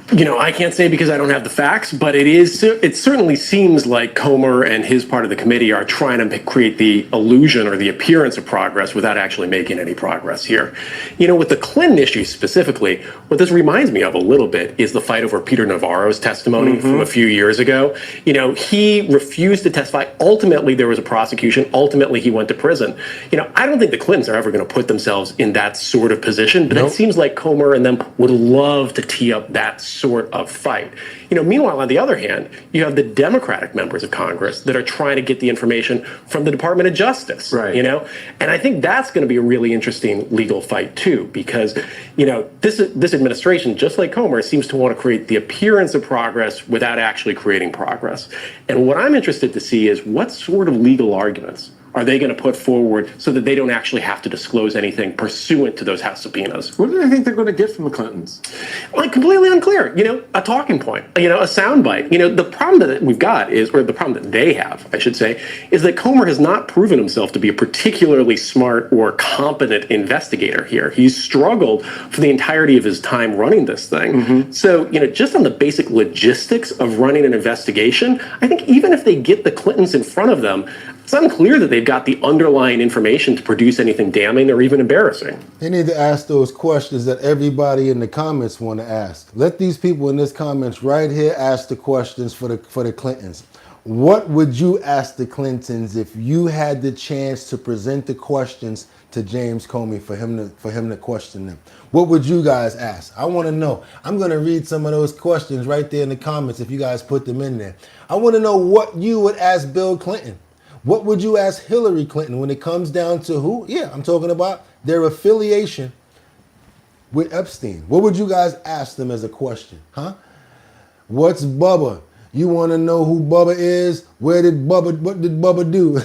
I can't say because I don't have the facts, but it certainly seems like Comer and his part of the committee are trying to create the illusion or the appearance of progress without actually making any progress here. With the Clinton issue specifically, what this reminds me of a little bit is the fight over Peter Navarro's testimony from a few years ago. He refused to testify. Ultimately, there was a prosecution. Ultimately, he went to prison. I don't think the Clintons are ever going to put themselves in that sort of position, but it seems like Comer and them would love to tee up that sort of fight. Meanwhile, on the other hand, you have the Democratic members of Congress that are trying to get the information from the Department of Justice, right? And I think that's going to be a really interesting legal fight too, because, this administration, just like Comer, seems to want to create the appearance of progress without actually creating progress. And what I'm interested to see is what sort of legal arguments are they going to put forward so that they don't actually have to disclose anything pursuant to those House subpoenas? What do they think they're going to get from the Clintons? Like, completely unclear. A talking point, a soundbite. The problem that we've got is, or the problem that they have, I should say, is that Comer has not proven himself to be a particularly smart or competent investigator here. He's struggled for the entirety of his time running this thing. So, just on the basic logistics of running an investigation, I think even if they get the Clintons in front of them, It's unclear that they've got the underlying information to produce anything damning or even embarrassing. They need to ask those questions that everybody in the comments want to ask. Let these people in this comments right here ask the questions for the Clintons. What would you ask the Clintons if you had the chance to present the questions to James Comey for him to question them? What would you guys ask? I want to know. I'm going to read some of those questions right there in the comments if you guys put them in there. I want to know what you would ask Bill Clinton. What would you ask Hillary Clinton when it comes down to who? Yeah, I'm talking about their affiliation with Epstein. What would you guys ask them as a question? Huh? What's Bubba? You want to know who Bubba is? What did Bubba do?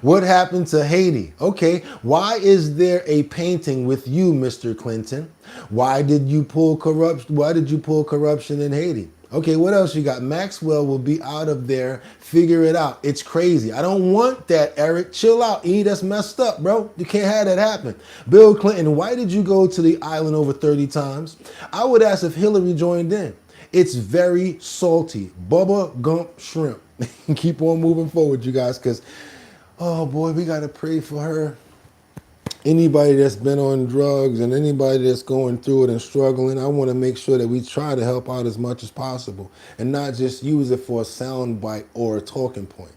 What happened to Haiti? Okay, why is there a painting with you, Mr. Clinton? Why did you pull corruption in Haiti? Okay, what else you got? Maxwell will be out of there. Figure it out. It's crazy. I don't want that, Eric. Chill out. That's messed up, bro. You can't have that happen. Bill Clinton, why did you go to the island over 30 times? I would ask if Hillary joined in. It's very salty. Bubba Gump Shrimp. Keep on moving forward, you guys, because, oh boy, we got to pray for her. Anybody that's been on drugs and anybody that's going through it and struggling, I want to make sure that we try to help out as much as possible and not just use it for a sound bite or a talking point.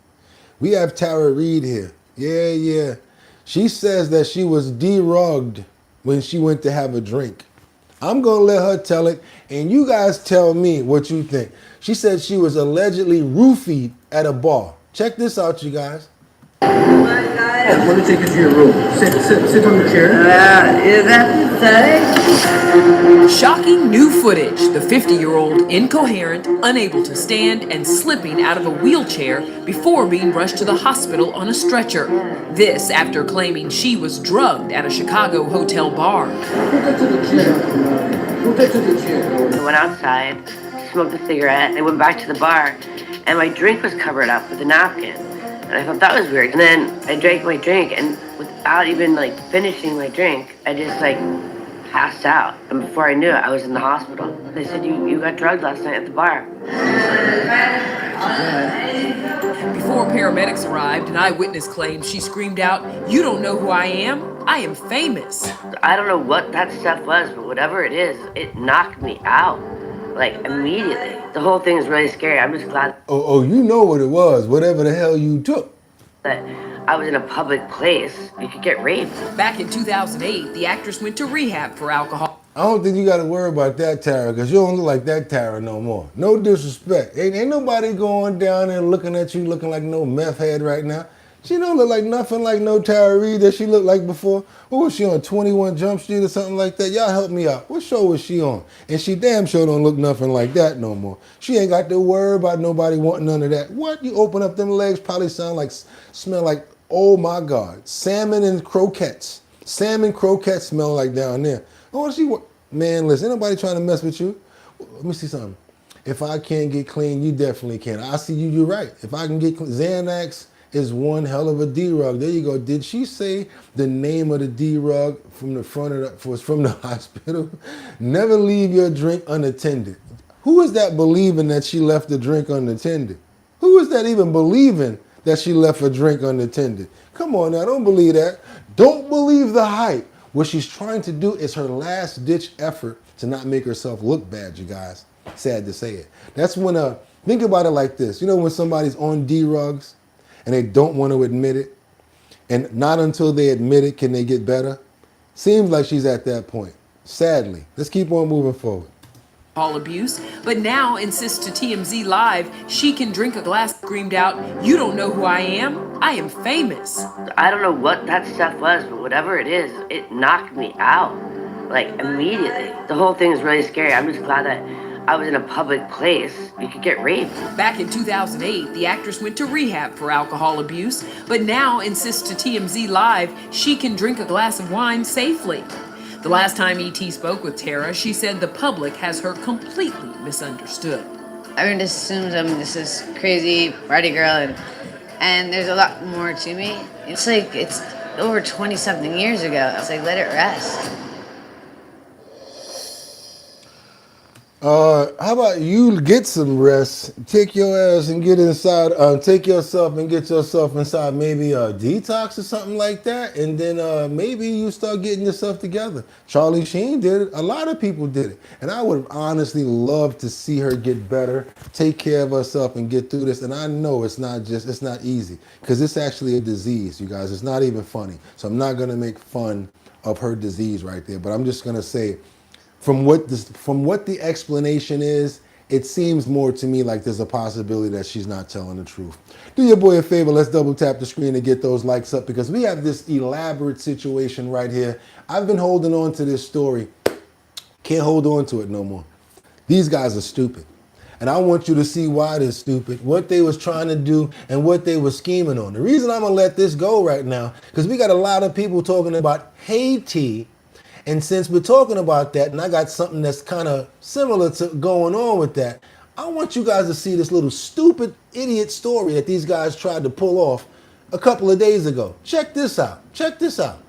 We have Tara Reid here. Yeah. She says that she was derugged when she went to have a drink. I'm going to let her tell it, and you guys tell me what you think. She said she was allegedly roofied at a bar. Check this out, you guys. Let me take you to your room. Sit on the chair. Is that pathetic? Shocking new footage. The 50-year-old incoherent, unable to stand, and slipping out of a wheelchair before being rushed to the hospital on a stretcher. This after claiming she was drugged at a Chicago hotel bar. Get to the chair. I went outside, smoked a cigarette, and went back to the bar, and my drink was covered up with a napkin. And I thought that was weird. And then I drank my drink, and without even finishing my drink, I just passed out. And before I knew it, I was in the hospital. They said, you got drugged last night at the bar. Before paramedics arrived, an eyewitness claimed she screamed out, "You don't know who I am? I am famous." I don't know what that stuff was, but whatever it is, it knocked me out. Immediately. The whole thing is really scary. I'm just glad. Oh, you know what it was, whatever the hell you took. That I was in a public place. You could get raped. Back in 2008, the actress went to rehab for alcohol. I don't think you got to worry about that Tara, because you don't look like that Tara no more. No disrespect. Ain't nobody going down there looking at you looking like no meth head right now. She don't look like nothing like no Tara Reid that she looked like before. What was she on, 21 Jump Street or something like that? Y'all help me out. What show was she on? And she damn sure don't look nothing like that no more. She ain't got to worry about nobody wanting none of that. What? You open up them legs, probably smell like, oh my God, salmon and croquettes. Salmon croquettes smell like down there. Oh, man, listen, ain't nobody trying to mess with you. Let me see something. If I can't get clean, you definitely can. I see you, you're right. If I can get clean, Xanax is one hell of a D-rug. There you go. Did she say the name of the D-rug from the front of was from the hospital? Never leave your drink unattended. Who is that believing that she left the drink unattended? Who is that even believing that she left a drink unattended? Come on now, don't believe that. Don't believe the hype. What she's trying to do is her last ditch effort to not make herself look bad, you guys. Sad to say it. That's when, think about it like this. You know when somebody's on D-rugs and they don't want to admit it, and not until they admit it can they get better? Seems like she's at that point, sadly. Let's keep on moving forward. Alcohol abuse, but now insists to TMZ Live she can drink a glass, screamed out, "You don't know who I am? I am famous." I don't know what that stuff was, but whatever it is, it knocked me out. Immediately. The whole thing is really scary. I'm just glad that I was in a public place. You could get raped. Back in 2008, the actress went to rehab for alcohol abuse, but now insists to TMZ Live she can drink a glass of wine safely. The last time ET spoke with Tara, she said the public has her completely misunderstood. Everyone just assumes I'm just this crazy party girl, and there's a lot more to me. It's over 20-something years ago. Let it rest. How about you get some rest, take your ass and get inside, take yourself and get yourself inside maybe a detox or something like that, and then maybe you start getting yourself together. Charlie Sheen did it. A lot of people did it. And I would honestly love to see her get better, take care of herself and get through this. And I know it's not easy because it's actually a disease, you guys. It's not even funny. So I'm not going to make fun of her disease right there, but I'm just going to say, from what the explanation is, it seems more to me like there's a possibility that she's not telling the truth. Do your boy a favor, let's double tap the screen and get those likes up because we have this elaborate situation right here. I've been holding on to this story. Can't hold on to it no more. These guys are stupid. And I want you to see why they're stupid, what they was trying to do, and what they were scheming on. The reason I'm gonna let this go right now, because we got a lot of people talking about Haiti. And since we're talking about that, and I got something that's kind of similar to going on with that, I want you guys to see this little stupid idiot story that these guys tried to pull off a couple of days ago. Check this out. Check this out.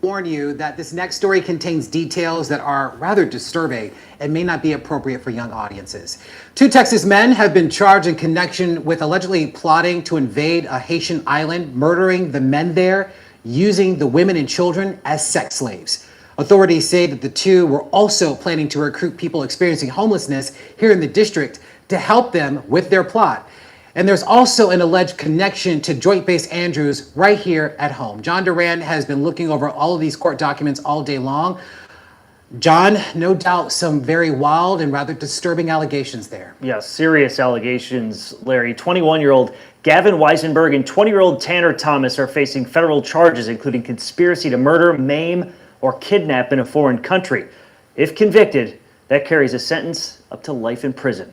Warn you that this next story contains details that are rather disturbing and may not be appropriate for young audiences. 2 Texas men have been charged in connection with allegedly plotting to invade a Haitian island, murdering the men there, using the women and children as sex slaves. Authorities say that the two were also planning to recruit people experiencing homelessness here in the district to help them with their plot. And there's also an alleged connection to Joint Base Andrews right here at home. John Duran has been looking over all of these court documents all day long. John, no doubt some very wild and rather disturbing allegations there. Yeah, serious allegations, Larry. 21-year-old Gavin Weisenberg and 20-year-old Tanner Thomas are facing federal charges, including conspiracy to murder, maim, or kidnap in a foreign country. If convicted, that carries a sentence up to life in prison.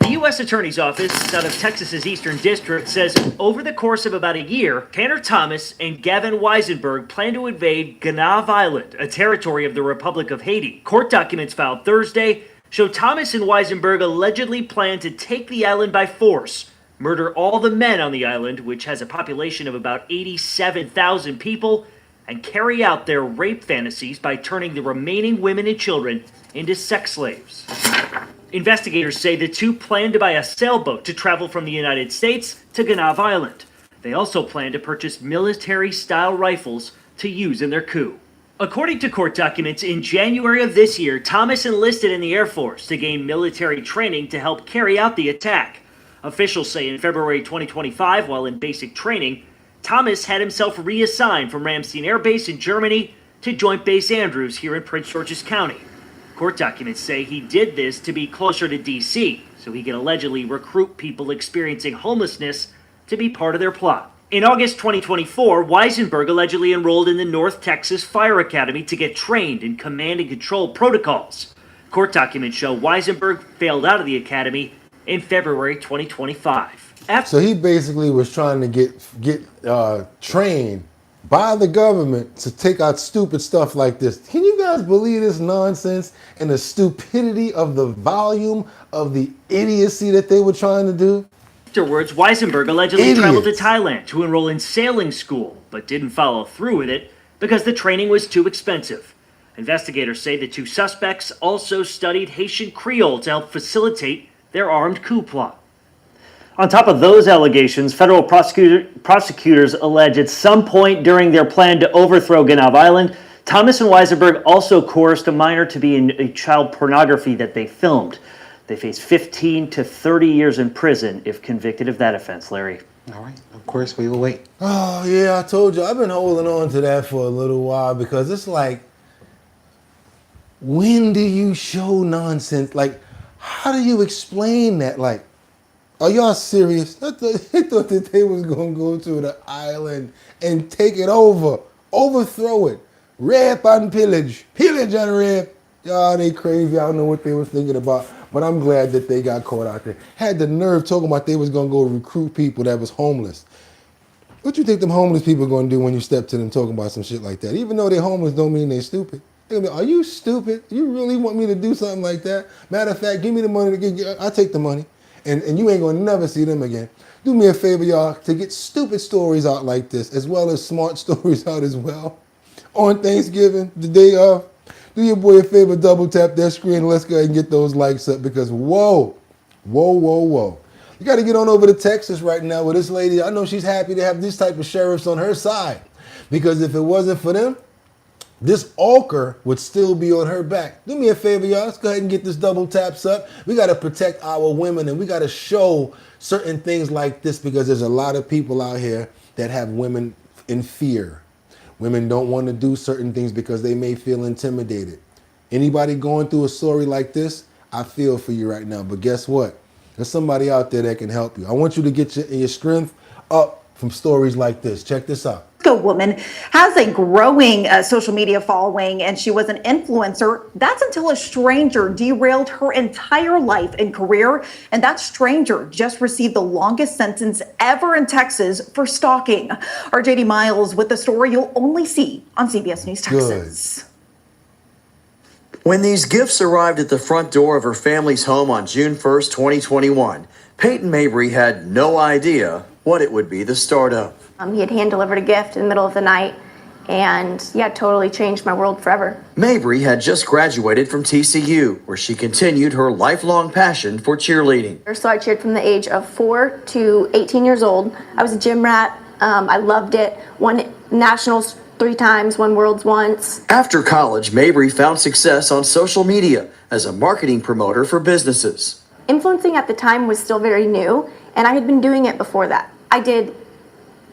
The U.S. Attorney's Office out of Texas's Eastern District says over the course of about a year, Tanner Thomas and Gavin Weisenberg plan to invade Gonave Island, a territory of the Republic of Haiti. Court documents filed Thursday show Thomas and Weisenberg allegedly plan to take the island by force, murder all the men on the island, which has a population of about 87,000 people, and carry out their rape fantasies by turning the remaining women and children into sex slaves. Investigators say the two plan to buy a sailboat to travel from the United States to Gonave Island. They also plan to purchase military-style rifles to use in their coup. According to court documents, in January of this year, Thomas enlisted in the Air Force to gain military training to help carry out the attack. Officials say in February 2025, while in basic training, Thomas had himself reassigned from Ramstein Air Base in Germany to Joint Base Andrews here in Prince George's County. Court documents say he did this to be closer to D.C., so he could allegedly recruit people experiencing homelessness to be part of their plot. In August 2024, Weisenberg allegedly enrolled in the North Texas Fire Academy to get trained in command and control protocols. Court documents show Weisenberg failed out of the academy in February 2025. So he basically was trying to get trained by the government to take out stupid stuff like this. Can you guys believe this nonsense and the stupidity of the volume of the idiocy that they were trying to do? Afterwards, Weisenberg allegedly traveled to Thailand to enroll in sailing school, but didn't follow through with it because the training was too expensive. Investigators say the two suspects also studied Haitian Creole to help facilitate their armed coup plot. On top of those allegations, federal prosecutors allege at some point during their plan to overthrow Gonave Island, Thomas and Weisenberg also coerced a minor to be in a child pornography that they filmed. They face 15 to 30 years in prison if convicted of that offense, Larry. All right, of course, we will wait. Oh, yeah, I told you. I've been holding on to that for a little while because it's like, when do you show nonsense? Like, how do you explain that? Like, are y'all serious? They thought that they was going to go to the island and take it over, overthrow it, rape and pillage, pillage and rape. Y'all, they crazy. I don't know what they was thinking about, but I'm glad that they got caught out there. Had the nerve talking about they was going to go recruit people that was homeless. What you think them homeless people are going to do when you step to them talking about some shit like that? Even though they're homeless don't mean they're stupid. They're gonna be, are you stupid? You really want me to do something like that? Matter of fact, give me the money to get, I'll take the money. And you ain't gonna never see them again. Do me a favor, y'all, to get stupid stories out like this, as well as smart stories out as well. On Thanksgiving, the day of, Do your boy a favor, double tap that screen, and let's go ahead and get those likes up because whoa. You got to get on over to Texas right now with this lady. I know she's happy to have these type of sheriffs on her side because if it wasn't for them, this Alker would still be on her back. Do me a favor, y'all. Let's go ahead and get this double taps up. We got to protect our women and we got to show certain things like this because there's a lot of people out here that have women in fear. Women don't want to do certain things because they may feel intimidated. Anybody going through a story like this, I feel for you right now. But guess what? There's somebody out there that can help you. I want you to get your strength up from stories like this. Check this out. A woman has a growing social media following and she was an influencer. That's until a stranger derailed her entire life and career. And that stranger just received the longest sentence ever in Texas for stalking. Our JD Miles with the story you'll only see on CBS News Texas. When these gifts arrived at the front door of her family's home on June 1st, 2021, Peyton Mabry had no idea what it would be the start of. He had hand-delivered a gift in the middle of the night, and yeah, totally changed my world forever. Mabry had just graduated from TCU, where she continued her lifelong passion for cheerleading. So I cheered from the age of 4 to 18 years old. I was a gym rat. I loved it. Won nationals 3 times, won worlds once. After college, Mabry found success on social media as a marketing promoter for businesses. Influencing at the time was still very new, and I had been doing it before that. I did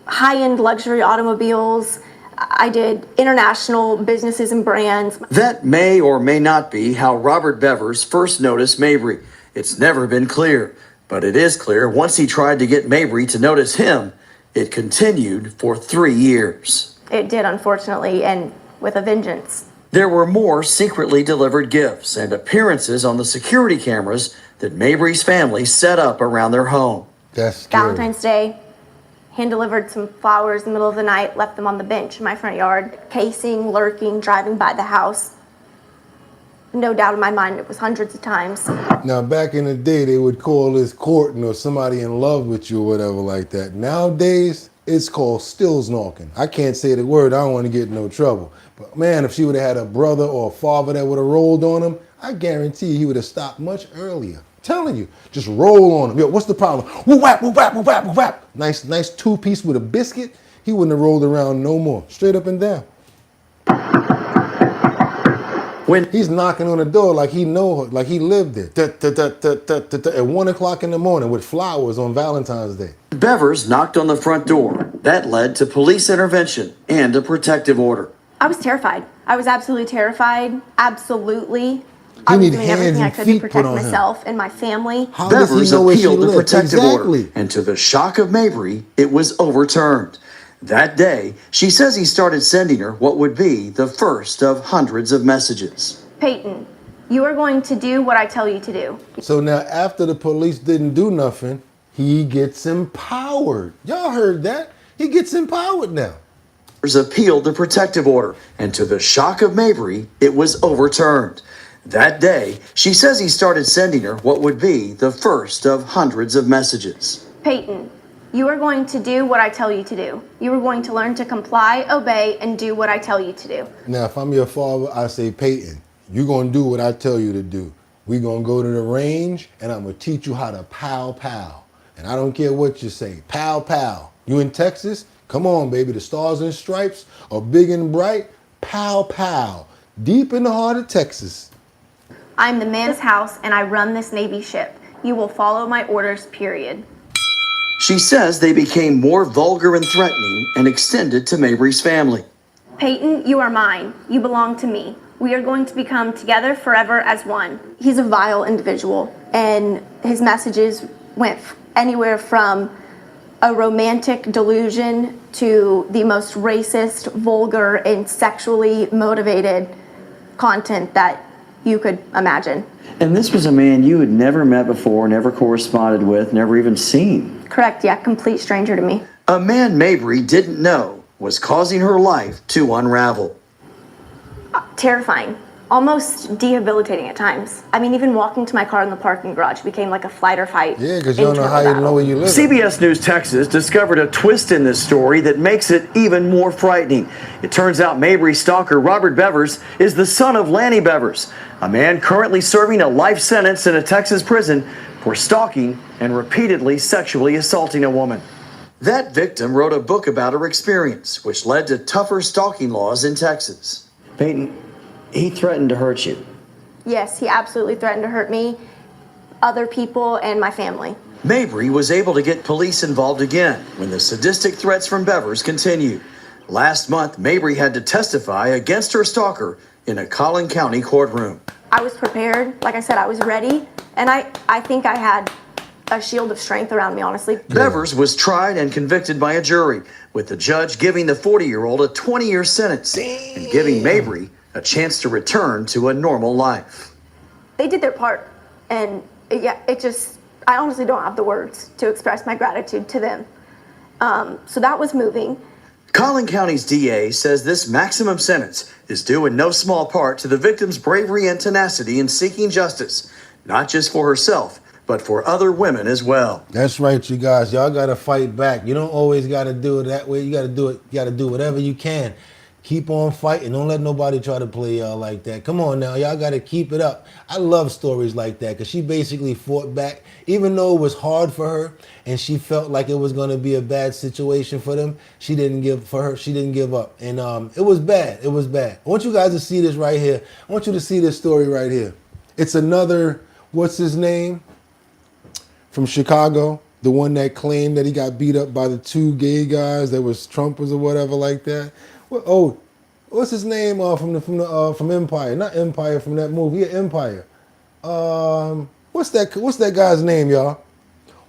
high-end luxury automobiles. I did international businesses and brands. That may or may not be how Robert Bevers first noticed Mabry. It's never been clear, but it is clear once he tried to get Mabry to notice him, it continued for 3 years. It did, unfortunately, and with a vengeance. There were more secretly delivered gifts and appearances on the security cameras that Mabry's family set up around their home. That's scary. Valentine's Day, hand-delivered some flowers in the middle of the night, left them on the bench in my front yard. Pacing, lurking, driving by the house. No doubt in my mind, it was hundreds of times. Now, back in the day, they would call this courting or somebody in love with you or whatever like that. Nowadays, it's called stills knocking. I can't say the word. I don't want to get in no trouble. But man, if she would have had a brother or a father that would have rolled on him, I guarantee you he would have stopped much earlier. Telling you, just roll on him. Yo, what's the problem? Woo whap, woo whap, woo whap, woo whap. Nice 2-piece with a biscuit. He wouldn't have rolled around no more. Straight up and down. When he's knocking on the door like he know her, like he lived there. At 1 o'clock in the morning with flowers on Valentine's Day. Bevers knocked on the front door. That led to police intervention and a protective order. I was terrified. I was absolutely terrified. Absolutely. He I was need doing hands everything I and could to feet protect put on him. myself and my family. Bevers appealed the protective order, Exactly. and to the shock of Mabry, it was overturned. That day, she says he started sending her what would be the first of hundreds of messages. Peyton, you are going to do what I tell you to do. So now after the police didn't do nothing, he gets empowered. Y'all heard that? He gets empowered now. Bevers appealed the protective order, and to the shock of Mabry, it was overturned. That day, she says he started sending her what would be the first of hundreds of messages. Peyton, you are going to do what I tell you to do. You are going to learn to comply, obey, and do what I tell you to do. Now, if I'm your father, I say, Peyton, you're going to do what I tell you to do. We're going to go to the range, and I'm going to teach you how to pow, pow. And I don't care what you say. Pow, pow. You in Texas? Come on, baby. The stars and stripes are big and bright. Pow, pow. Deep in the heart of Texas. I'm the man of this house, and I run this Navy ship. You will follow my orders, period. She says they became more vulgar and threatening and extended to Mabry's family. Peyton, you are mine. You belong to me. We are going to become together forever as one. He's a vile individual, and his messages went anywhere from a romantic delusion to the most racist, vulgar, and sexually motivated content that you could imagine. And this was a man you had never met before, never corresponded with, never even seen. Correct, yeah, complete stranger to me. A man Mabry didn't know was causing her life to unravel. Terrifying. almost debilitating at times. I mean, even walking to my car in the parking garage became like a flight or fight. Yeah, because you don't know how you know where you live. CBS News Texas discovered a twist in this story that makes it even more frightening. It turns out Mabry stalker Robert Bevers is the son of Lanny Bevers, a man currently serving a life sentence in a Texas prison for stalking and repeatedly sexually assaulting a woman. That victim wrote a book about her experience, which led to tougher stalking laws in Texas. Peyton, he threatened to hurt you. Yes, he absolutely threatened to hurt me, other people, and my family. Mabry was able to get police involved again when the sadistic threats from Bevers continued. Last month, Mabry had to testify against her stalker in a Collin County courtroom. I was prepared. Like I said, I was ready. And I think I had a shield of strength around me, honestly. Bevers was tried and convicted by a jury, with the judge giving the 40-year-old a 20-year sentence and giving Mabry a chance to return to a normal life. They did their part. And yeah, I honestly don't have the words to express my gratitude to them. So that was moving. Collin County's DA says this maximum sentence is due in no small part to the victim's bravery and tenacity in seeking justice, not just for herself, but for other women as well. That's right, you guys. Y'all got to fight back. You don't always got to do it that way. You got to do it. You got to do whatever you can. Keep on fighting. Don't let nobody try to play y'all like that. Come on now. Y'all got to keep it up. I love stories like that because she basically fought back. Even though it was hard for her and she felt like it was going to be a bad situation for them, she didn't give up. And it was bad. It was bad. I want you guys to see this right here. I want you to see this story right here. It's another, what's his name? From Chicago. The one that claimed that he got beat up by the two gay guys that was Trumpers or whatever like that. Oh, what's his name from Empire? Not Empire, from that movie. Yeah, Empire. What's that guy's name, y'all?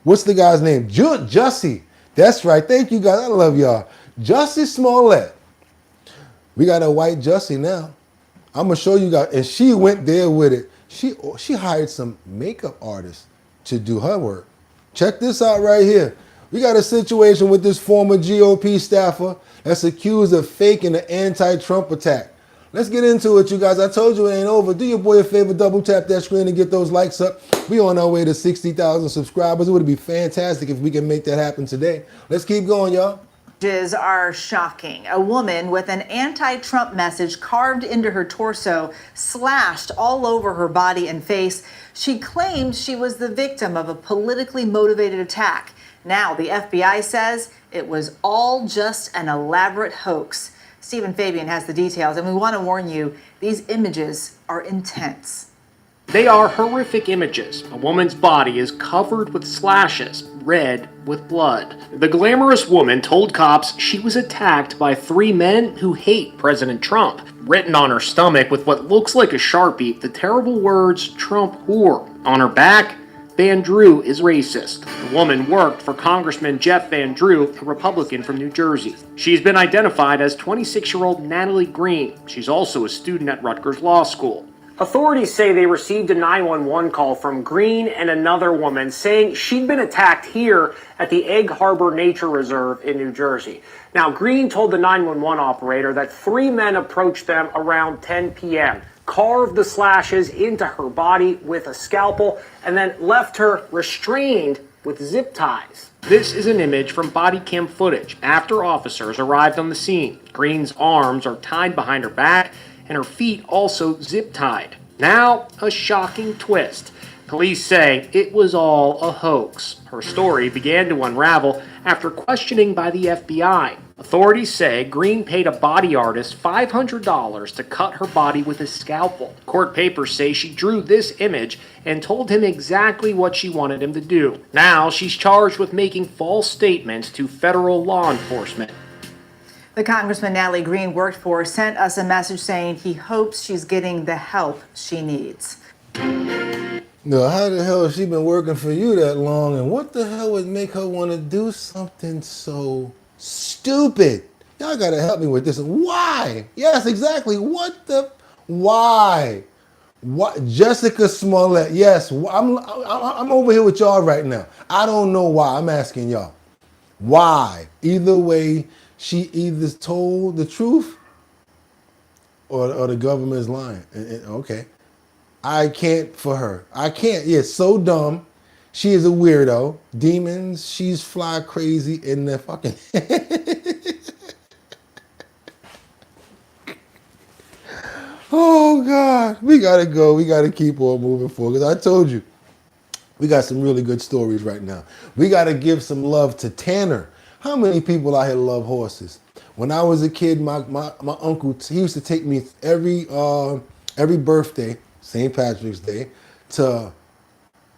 What's the guy's name? Jussie. That's right. Thank you guys. I love y'all. Jussie Smollett. We got a white Jussie now. I'm gonna show you guys. And she went there with it. She hired some makeup artists to do her work. Check this out right here. We got a situation with this former GOP staffer that's accused of faking an anti-Trump attack. Let's get into it, you guys. I told you it ain't over. Do your boy a favor, double tap that screen and get those likes up. We on our way to 60,000 subscribers. It would be fantastic if we can make that happen today. Let's keep going, y'all. Images are shocking. A woman with an anti-Trump message carved into her torso, slashed all over her body and face. She claimed she was the victim of a politically motivated attack. Now, the FBI says it was all just an elaborate hoax. Stephen Fabian has the details, and we want to warn you, these images are intense. They are horrific images. A woman's body is covered with slashes, red with blood. The glamorous woman told cops she was attacked by three men who hate President Trump. Written on her stomach with what looks like a Sharpie, the terrible words, "Trump whore." On her back, Van Drew is racist. The woman worked for Congressman Jeff Van Drew, a Republican from New Jersey. She's been identified as 26-year-old Natalie Green. She's also a student at Rutgers Law School. Authorities say they received a 911 call from Green and another woman saying she'd been attacked here at the Egg Harbor Nature Reserve in New Jersey. Now, Green told the 911 operator that three men approached them around 10 p.m., carved the slashes into her body with a scalpel, and then left her restrained with zip ties. This is an image from body cam footage after officers arrived on the scene. Green's arms are tied behind her back, and her feet also zip-tied. Now, a shocking twist. Police say it was all a hoax. Her story began to unravel after questioning by the FBI. Authorities say Green paid a body artist $500 to cut her body with a scalpel. Court papers say she drew this image and told him exactly what she wanted him to do. Now, she's charged with making false statements to federal law enforcement. The Congressman Natalie Green worked for sent us a message saying he hopes she's getting the help she needs. No, how the hell has she been working for you that long? And what the hell would make her want to do something so stupid? Y'all got to help me with this. Why? Yes, exactly. Why? What? Jessica Smollett. Yes, I'm over here with y'all right now. I don't know why. I'm asking y'all. Why? Either way, she either told the truth or the government's lying. Okay. I can't for her. I can't. Yeah, so dumb. She is a weirdo. Demons, she's fly crazy in the fucking... Oh, God. We got to go. We got to keep on moving forward. Because I told you, we got some really good stories right now. We got to give some love to Tanner. How many people out here love horses? When I was a kid, my uncle, he used to take me every birthday, St. Patrick's Day, to,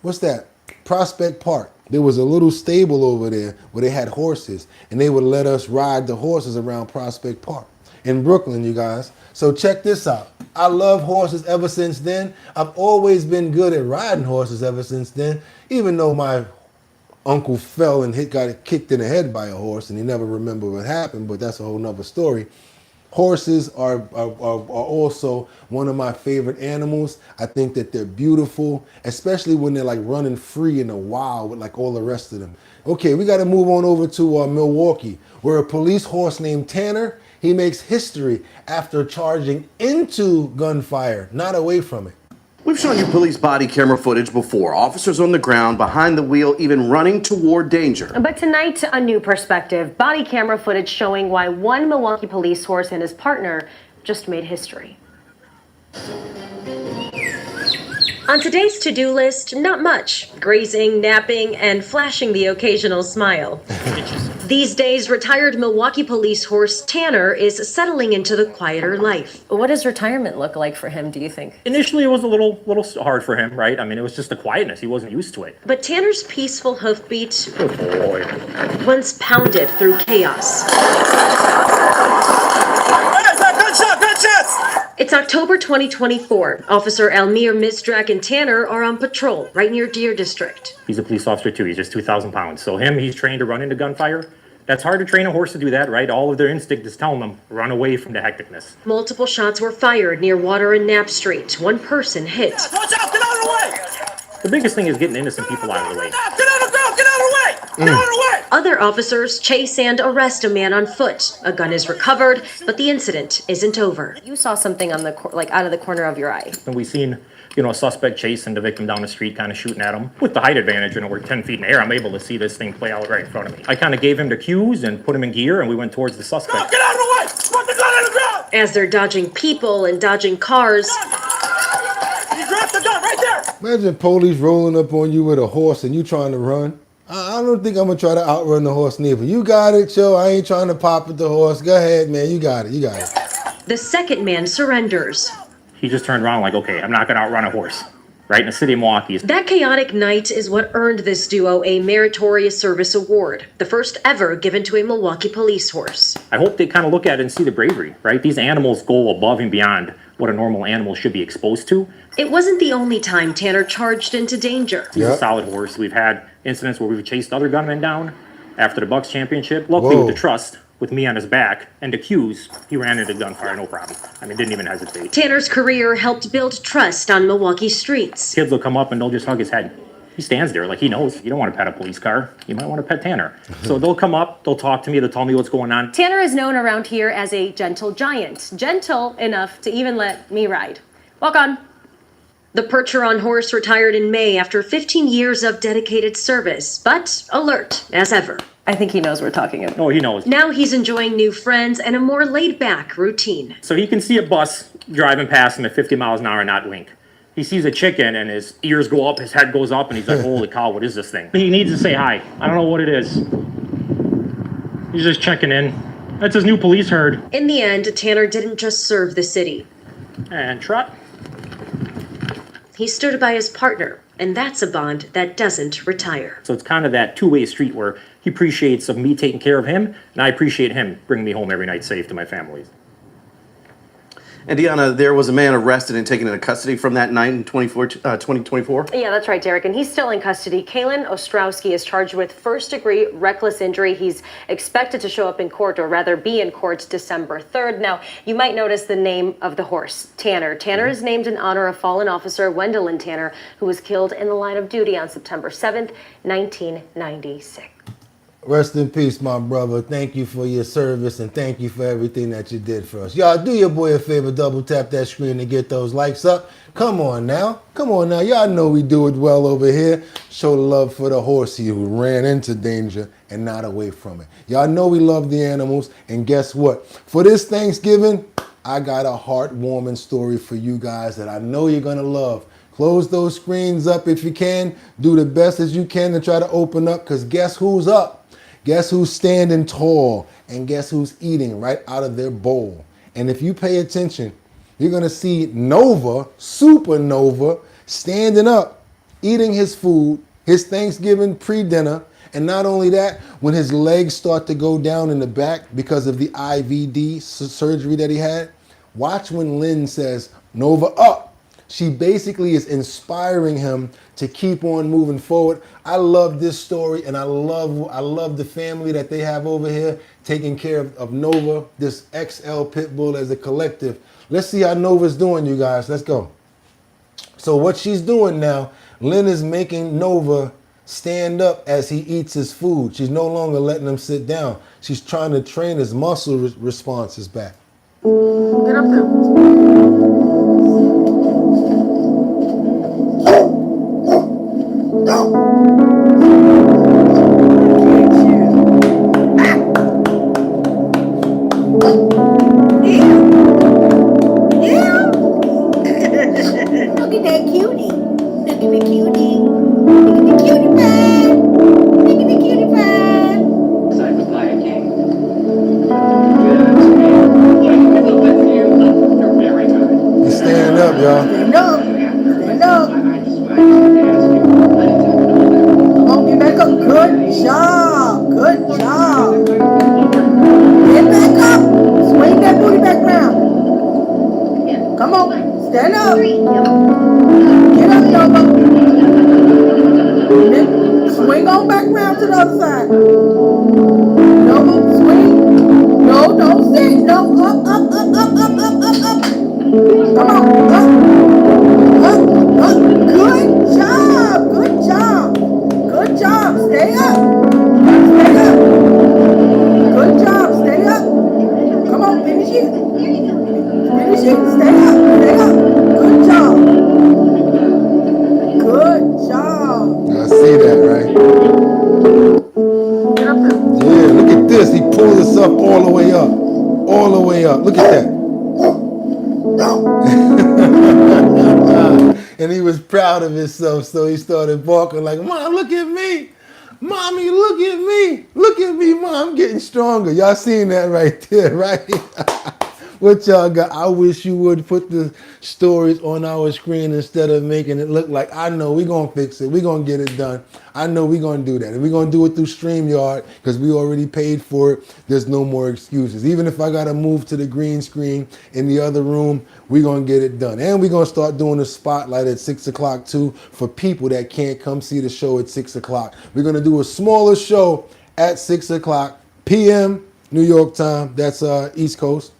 what's that? Prospect Park. There was a little stable over there where they had horses, and they would let us ride the horses around Prospect Park in Brooklyn, you guys. So check this out. I love horses ever since then. I've always been good at riding horses ever since then, even though my uncle fell and got kicked in the head by a horse, and he never remembered what happened, but that's a whole nother story. Horses are also one of my favorite animals. I think that they're beautiful, especially when they're like running free in the wild with like all the rest of them. Okay, we got to move on over to Milwaukee, where a police horse named Tanner, he makes history after charging into gunfire, not away from it. We've shown you police body camera footage before. Officers on the ground, behind the wheel, even running toward danger. But tonight, a new perspective. Body camera footage showing why one Milwaukee police horse and his partner just made history. On today's to-do list, not much. Grazing, napping, and flashing the occasional smile. These days, retired Milwaukee police horse Tanner is settling into the quieter life. What does retirement look like for him, do you think? Initially, it was a little hard for him, right? I mean, it was just the quietness. He wasn't used to it. But Tanner's peaceful hoofbeat Good boy. once pounded through chaos. It's October 2024. Officer Elmir Mistrak and Tanner are on patrol right near Deer District. He's a police officer, too. He's just 2,000 pounds. So he's trained to run into gunfire. That's hard to train a horse to do that, right? All of their instinct is telling them, run away from the hecticness. Multiple shots were fired near Water and Knapp Street. One person hit. Watch out! Get out of the way! The biggest thing is getting innocent people out of the way. Get out of the ground! Get out of the way! Get out of the way! Other officers chase and arrest a man on foot. A gun is recovered, but the incident isn't over. You saw something on the out of the corner of your eye. And we've seen, a suspect chasing the victim down the street, kind of shooting at him. With the height advantage, we're 10 feet in the air, I'm able to see this thing play out right in front of me. I kind of gave him the cues and put him in gear, and we went towards the suspect. No, get out of the way! Put the gun on the ground! As they're dodging people and dodging cars. You dropped the gun right there! Imagine police rolling up on you with a horse and you trying to run. I don't think I'm going to try to outrun the horse neither. You got it, Joe. I ain't trying to pop at the horse. Go ahead, man. You got it. You got it. The second man surrenders. He just turned around like, okay, I'm not going to outrun a horse. Right in the city of Milwaukee. That chaotic night is what earned this duo a Meritorious Service Award, the first ever given to a Milwaukee police horse. I hope they kind of look at it and see the bravery, right? These animals go above and beyond what a normal animal should be exposed to. It wasn't the only time Tanner charged into danger. He's a solid horse. We've had incidents where we've chased other gunmen down after the Bucks championship. Luckily, with the trust, with me on his back, and the cues, he ran into gunfire, no problem. Didn't even hesitate. Tanner's career helped build trust on Milwaukee streets. Kids will come up and they'll just hug his head. He stands there like he knows. You don't want to pet a police car. You might want to pet Tanner. So they'll come up, they'll talk to me, they'll tell me what's going on. Tanner is known around here as a gentle giant. Gentle enough to even let me ride. Walk on. The Percheron horse retired in May after 15 years of dedicated service, but alert as ever. I think he knows we're talking about. Oh, he knows. Now he's enjoying new friends and a more laid-back routine. So he can see a bus driving past him at 50 miles an hour and not wink. He sees a chicken and his ears go up, his head goes up, and he's like, holy cow, what is this thing? He needs to say hi. I don't know what it is. He's just checking in. That's his new police herd. In the end, Tanner didn't just serve the city. And trot. He stood by his partner, and that's a bond that doesn't retire. So it's kind of that two-way street where he appreciates of me taking care of him, and I appreciate him bringing me home every night safe to my family. And Deanna, there was a man arrested and taken into custody from that night in 2024? Yeah, that's right, Derek, and he's still in custody. Kalen Ostrowski is charged with first-degree reckless injury. He's expected to show up in court, or rather be in court, December 3rd. Now, you might notice the name of the horse, Tanner. Tanner is named in honor of fallen officer Wendell Tanner, who was killed in the line of duty on September 7th, 1996. Rest in peace, my brother. Thank you for your service and thank you for everything that you did for us. Y'all do your boy a favor, double tap that screen to get those likes up. Come on now. Come on now. Y'all know we do it well over here. Show the love for the horsey who ran into danger and not away from it. Y'all know we love the animals. And guess what? For this Thanksgiving, I got a heartwarming story for you guys that I know you're going to love. Close those screens up if you can. Do the best as you can to try to open up, because guess who's up? Guess who's standing tall? And guess who's eating right out of their bowl? And if you pay attention, you're going to see Nova, Supernova, standing up, eating his food, his Thanksgiving pre-dinner. And not only that, when his legs start to go down in the back because of the IVD surgery that he had, watch when Lynn says, Nova up. She basically is inspiring him to keep on moving forward. I love this story, and I love the family that they have over here taking care of Nova, this XL pit bull as a collective. Let's see how Nova's doing, you guys. Let's go. So what she's doing now, Lynn is making Nova stand up as he eats his food. She's no longer letting him sit down. She's trying to train his muscle responses back. Get up there. Look at that cutie. Look at the cutie. Look at the cutie pie. Look at the cutie pie. Side with Lion King. You're very good. He's standing up, y'all. Stand up. Stand up. Come on, get back up. Good job. Good job. Get back up. Swing that booty back round. Come on. Stand up. Get up, Nova. Then swing on back round to the other side. Nova, swing. No, don't sit. No, up, up, up, up, up, up, up, up. Come on, up, up. Good job. Good job. Good job. Stay up. Stay up. Good job. Stay up. Come on, finish it. Finish it. Stay up. Stay up. Good job. Good job. I see that, right? Yeah, look at this. He pulls us up all the way up. All the way up. Look at that. And he was proud of himself, so he started barking like, Mom, look at me. Mommy, look at me. Look at me, Mom. I'm getting stronger. Y'all seen that right there, right? What y'all got? I wish you would put the stories on our screen instead of making it look like, I know we're going to fix it. We're going to get it done. I know we're going to do that. And we're going to do it through StreamYard because we already paid for it. There's no more excuses. Even if I got to move to the green screen in the other room, we're going to get it done. And we're going to start doing a spotlight at 6 o'clock too for people that can't come see the show at 6 o'clock. We're going to do a smaller show at 6 o'clock p.m. New York time. That's East Coast.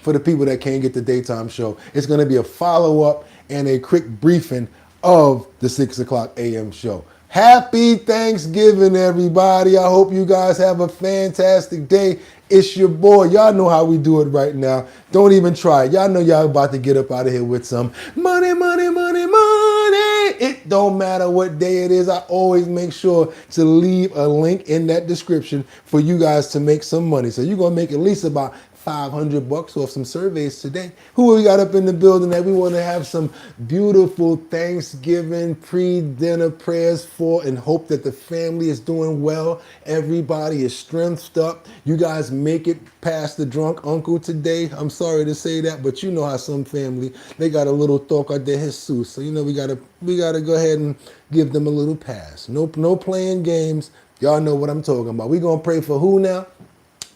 For the people that can't get the daytime show, it's going to be a follow-up and a quick briefing of the 6 o'clock a.m. show. Happy Thanksgiving, everybody. I hope you guys have a fantastic day. It's your boy. Y'all know how we do it right now. Don't even try it. Y'all know y'all about to get up out of here with some money, money, money, money. It don't matter what day it is. I always make sure to leave a link in that description for you guys to make some money. So you're going to make at least about $500 off some surveys today. Who we got up in the building that we want to have some beautiful Thanksgiving pre-dinner prayers for and hope that the family is doing well. Everybody is strengthed up. You guys make it past the drunk uncle today. I'm sorry to say that, but you know how some family, they got a little toca de Jesus. So you know we gotta go ahead and give them a little pass. No playing games. Y'all know what I'm talking about. We gonna pray for who now?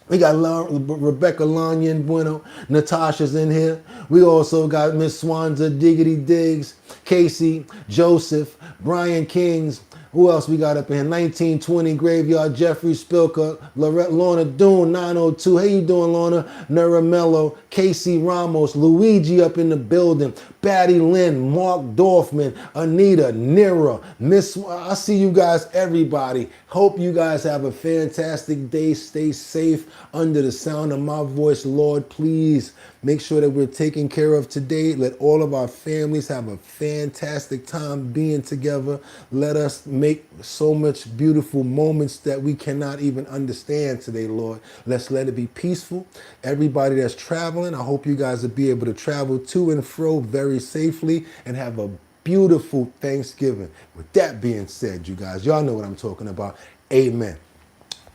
We got Rebecca Lanyan Bueno. Natasha's in here. We also got Miss Swanza, Diggity Diggs, Casey, Joseph, Brian Kings, Who else we got up in here? 1920 Graveyard, Jeffrey Spilker, Lorna Doon, 902. How you doing, Lorna? Nuramello, Casey Ramos, Luigi up in the building, Batty Lynn, Mark Dorfman, Anita, Nira, Miss. I see you guys, everybody. Hope you guys have a fantastic day. Stay safe under the sound of my voice. Lord, please make sure that we're taken care of today. Let all of our families have a fantastic time being together. Let us make so much beautiful moments that we cannot even understand today, Lord. Let's let it be peaceful. Everybody that's traveling, I hope you guys will be able to travel to and fro very safely and have a beautiful Thanksgiving. With that being said, you guys, y'all know what I'm talking about. Amen.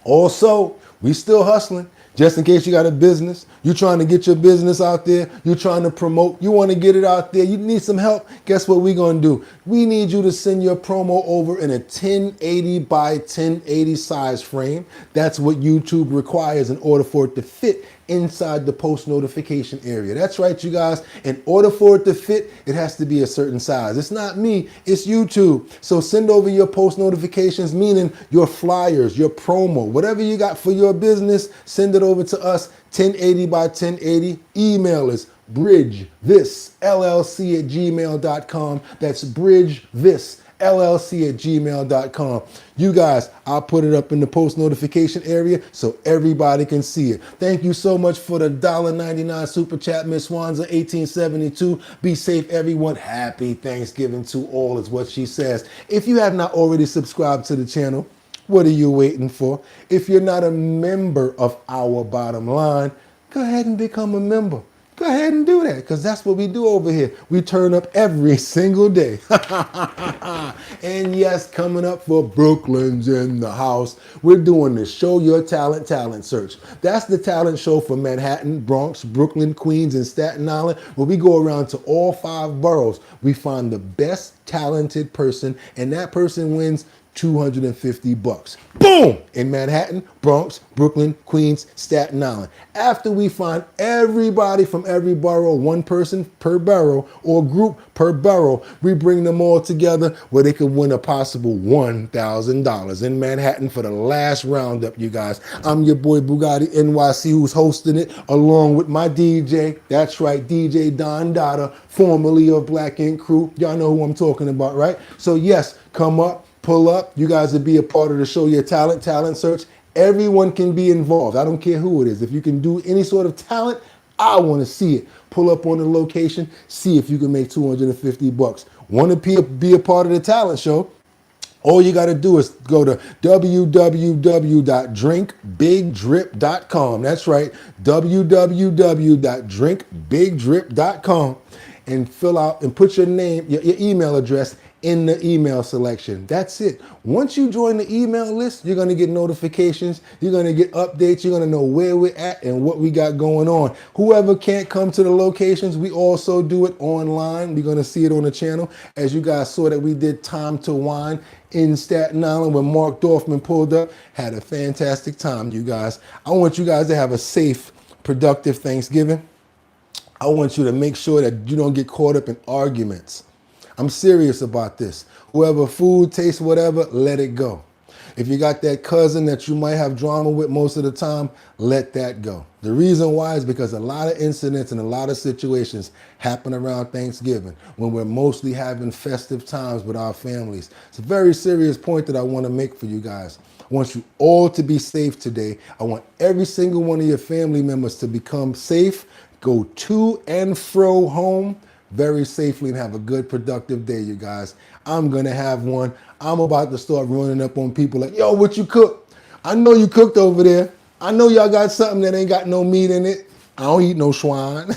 Also, we still hustling. Just in case you got a business, you're trying to get your business out there, you're trying to promote, you want to get it out there, you need some help, guess what we're going to do? We need you to send your promo over in a 1080 by 1080 size frame. That's what YouTube requires in order for it to fit inside the post notification area. That's right, you guys. In order for it to fit, it has to be a certain size. It's not me, it's YouTube. So send over your post notifications, meaning your flyers, your promo, whatever you got for your business, send it over to us, 1080 by 1080. Email is bridgethisllc@gmail.com. That's bridgethisllc@gmail.com. You guys, I'll put it up in the post notification area so everybody can see it. Thank you so much for the $1.99 super chat, Miss Swanza 1872. Be safe, everyone. Happy Thanksgiving to all is what she says. If you have not already subscribed to the channel, what are you waiting for? If you're not a member of our bottom line, go ahead and become a member. Go ahead and do that, because that's what we do over here. We turn up every single day. And yes, coming up for Brooklyn's in the house, we're doing the Show Your Talent Search. That's the talent show for Manhattan, Bronx, Brooklyn, Queens, and Staten Island, where we go around to all 5 boroughs. We find the best talented person, and that person wins $250. Boom! In Manhattan, Bronx, Brooklyn, Queens, Staten Island. After we find everybody from every borough, one person per borough or group per borough, we bring them all together where they could win a possible $1,000 in Manhattan for the last roundup, you guys. I'm your boy Bugatti NYC, who's hosting it along with my DJ. That's right, DJ Don Dada, formerly of Black Ink Crew. Y'all know who I'm talking about, right? So yes, come up. Pull up. You guys will be a part of the Show Your Talent Search. Everyone can be involved. I don't care who it is. If you can do any sort of talent, I want to see it. Pull up on the location. See if you can make $250. Want to be a part of the talent show? All you got to do is go to www.drinkbigdrip.com. That's right, www.drinkbigdrip.com, and fill out and put your name, your email address in the email selection. That's it. Once you join the email list, you're going to get notifications. You're going to get updates. You're going to know where we're at and what we got going on. Whoever can't come to the locations, we also do it online. We're going to see it on the channel. As you guys saw that we did Time to Wine in Staten Island when Mark Dorfman pulled up. Had a fantastic time, you guys. I want you guys to have a safe, productive Thanksgiving. I want you to make sure that you don't get caught up in arguments. I'm serious about this. Whoever food tastes whatever, let it go. If you got that cousin that you might have drama with most of the time, let that go. The reason why is because a lot of incidents and a lot of situations happen around Thanksgiving when we're mostly having festive times with our families. It's a very serious point that I want to make for you guys. I want you all to be safe today. I want every single one of your family members to become safe, go to and fro home very safely, and have a good, productive day, you guys. I'm going to have one. I'm about to start running up on people like, yo, what you cook? I know you cooked over there. I know y'all got something that ain't got no meat in it. I don't eat no swine.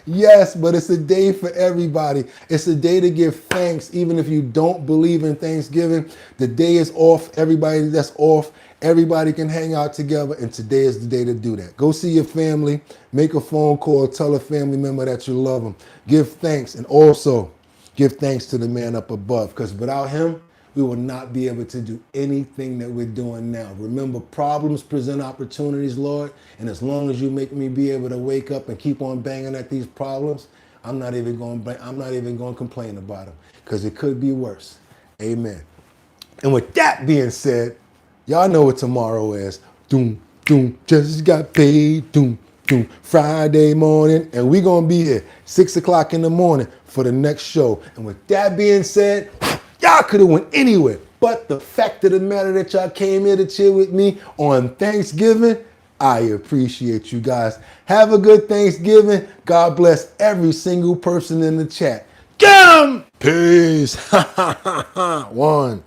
Yes, but it's a day for everybody. It's a day to give thanks, even if you don't believe in Thanksgiving. The day is off. Everybody that's off, everybody can hang out together, and today is the day to do that. Go see your family, make a phone call, tell a family member that you love them. Give thanks, and also give thanks to the man up above, because without him, we will not be able to do anything that we're doing now. Remember, problems present opportunities, Lord, and as long as you make me be able to wake up and keep on banging at these problems, I'm not even going to complain about them because it could be worse. Amen. And with that being said, y'all know what tomorrow is. Doom, doom, just got paid. Doom, doom, Friday morning. And we going to be here 6 o'clock in the morning for the next show. And with that being said, y'all could have went anywhere. But the fact of the matter that y'all came here to chill with me on Thanksgiving, I appreciate you guys. Have a good Thanksgiving. God bless every single person in the chat. Get 'em! Peace. One.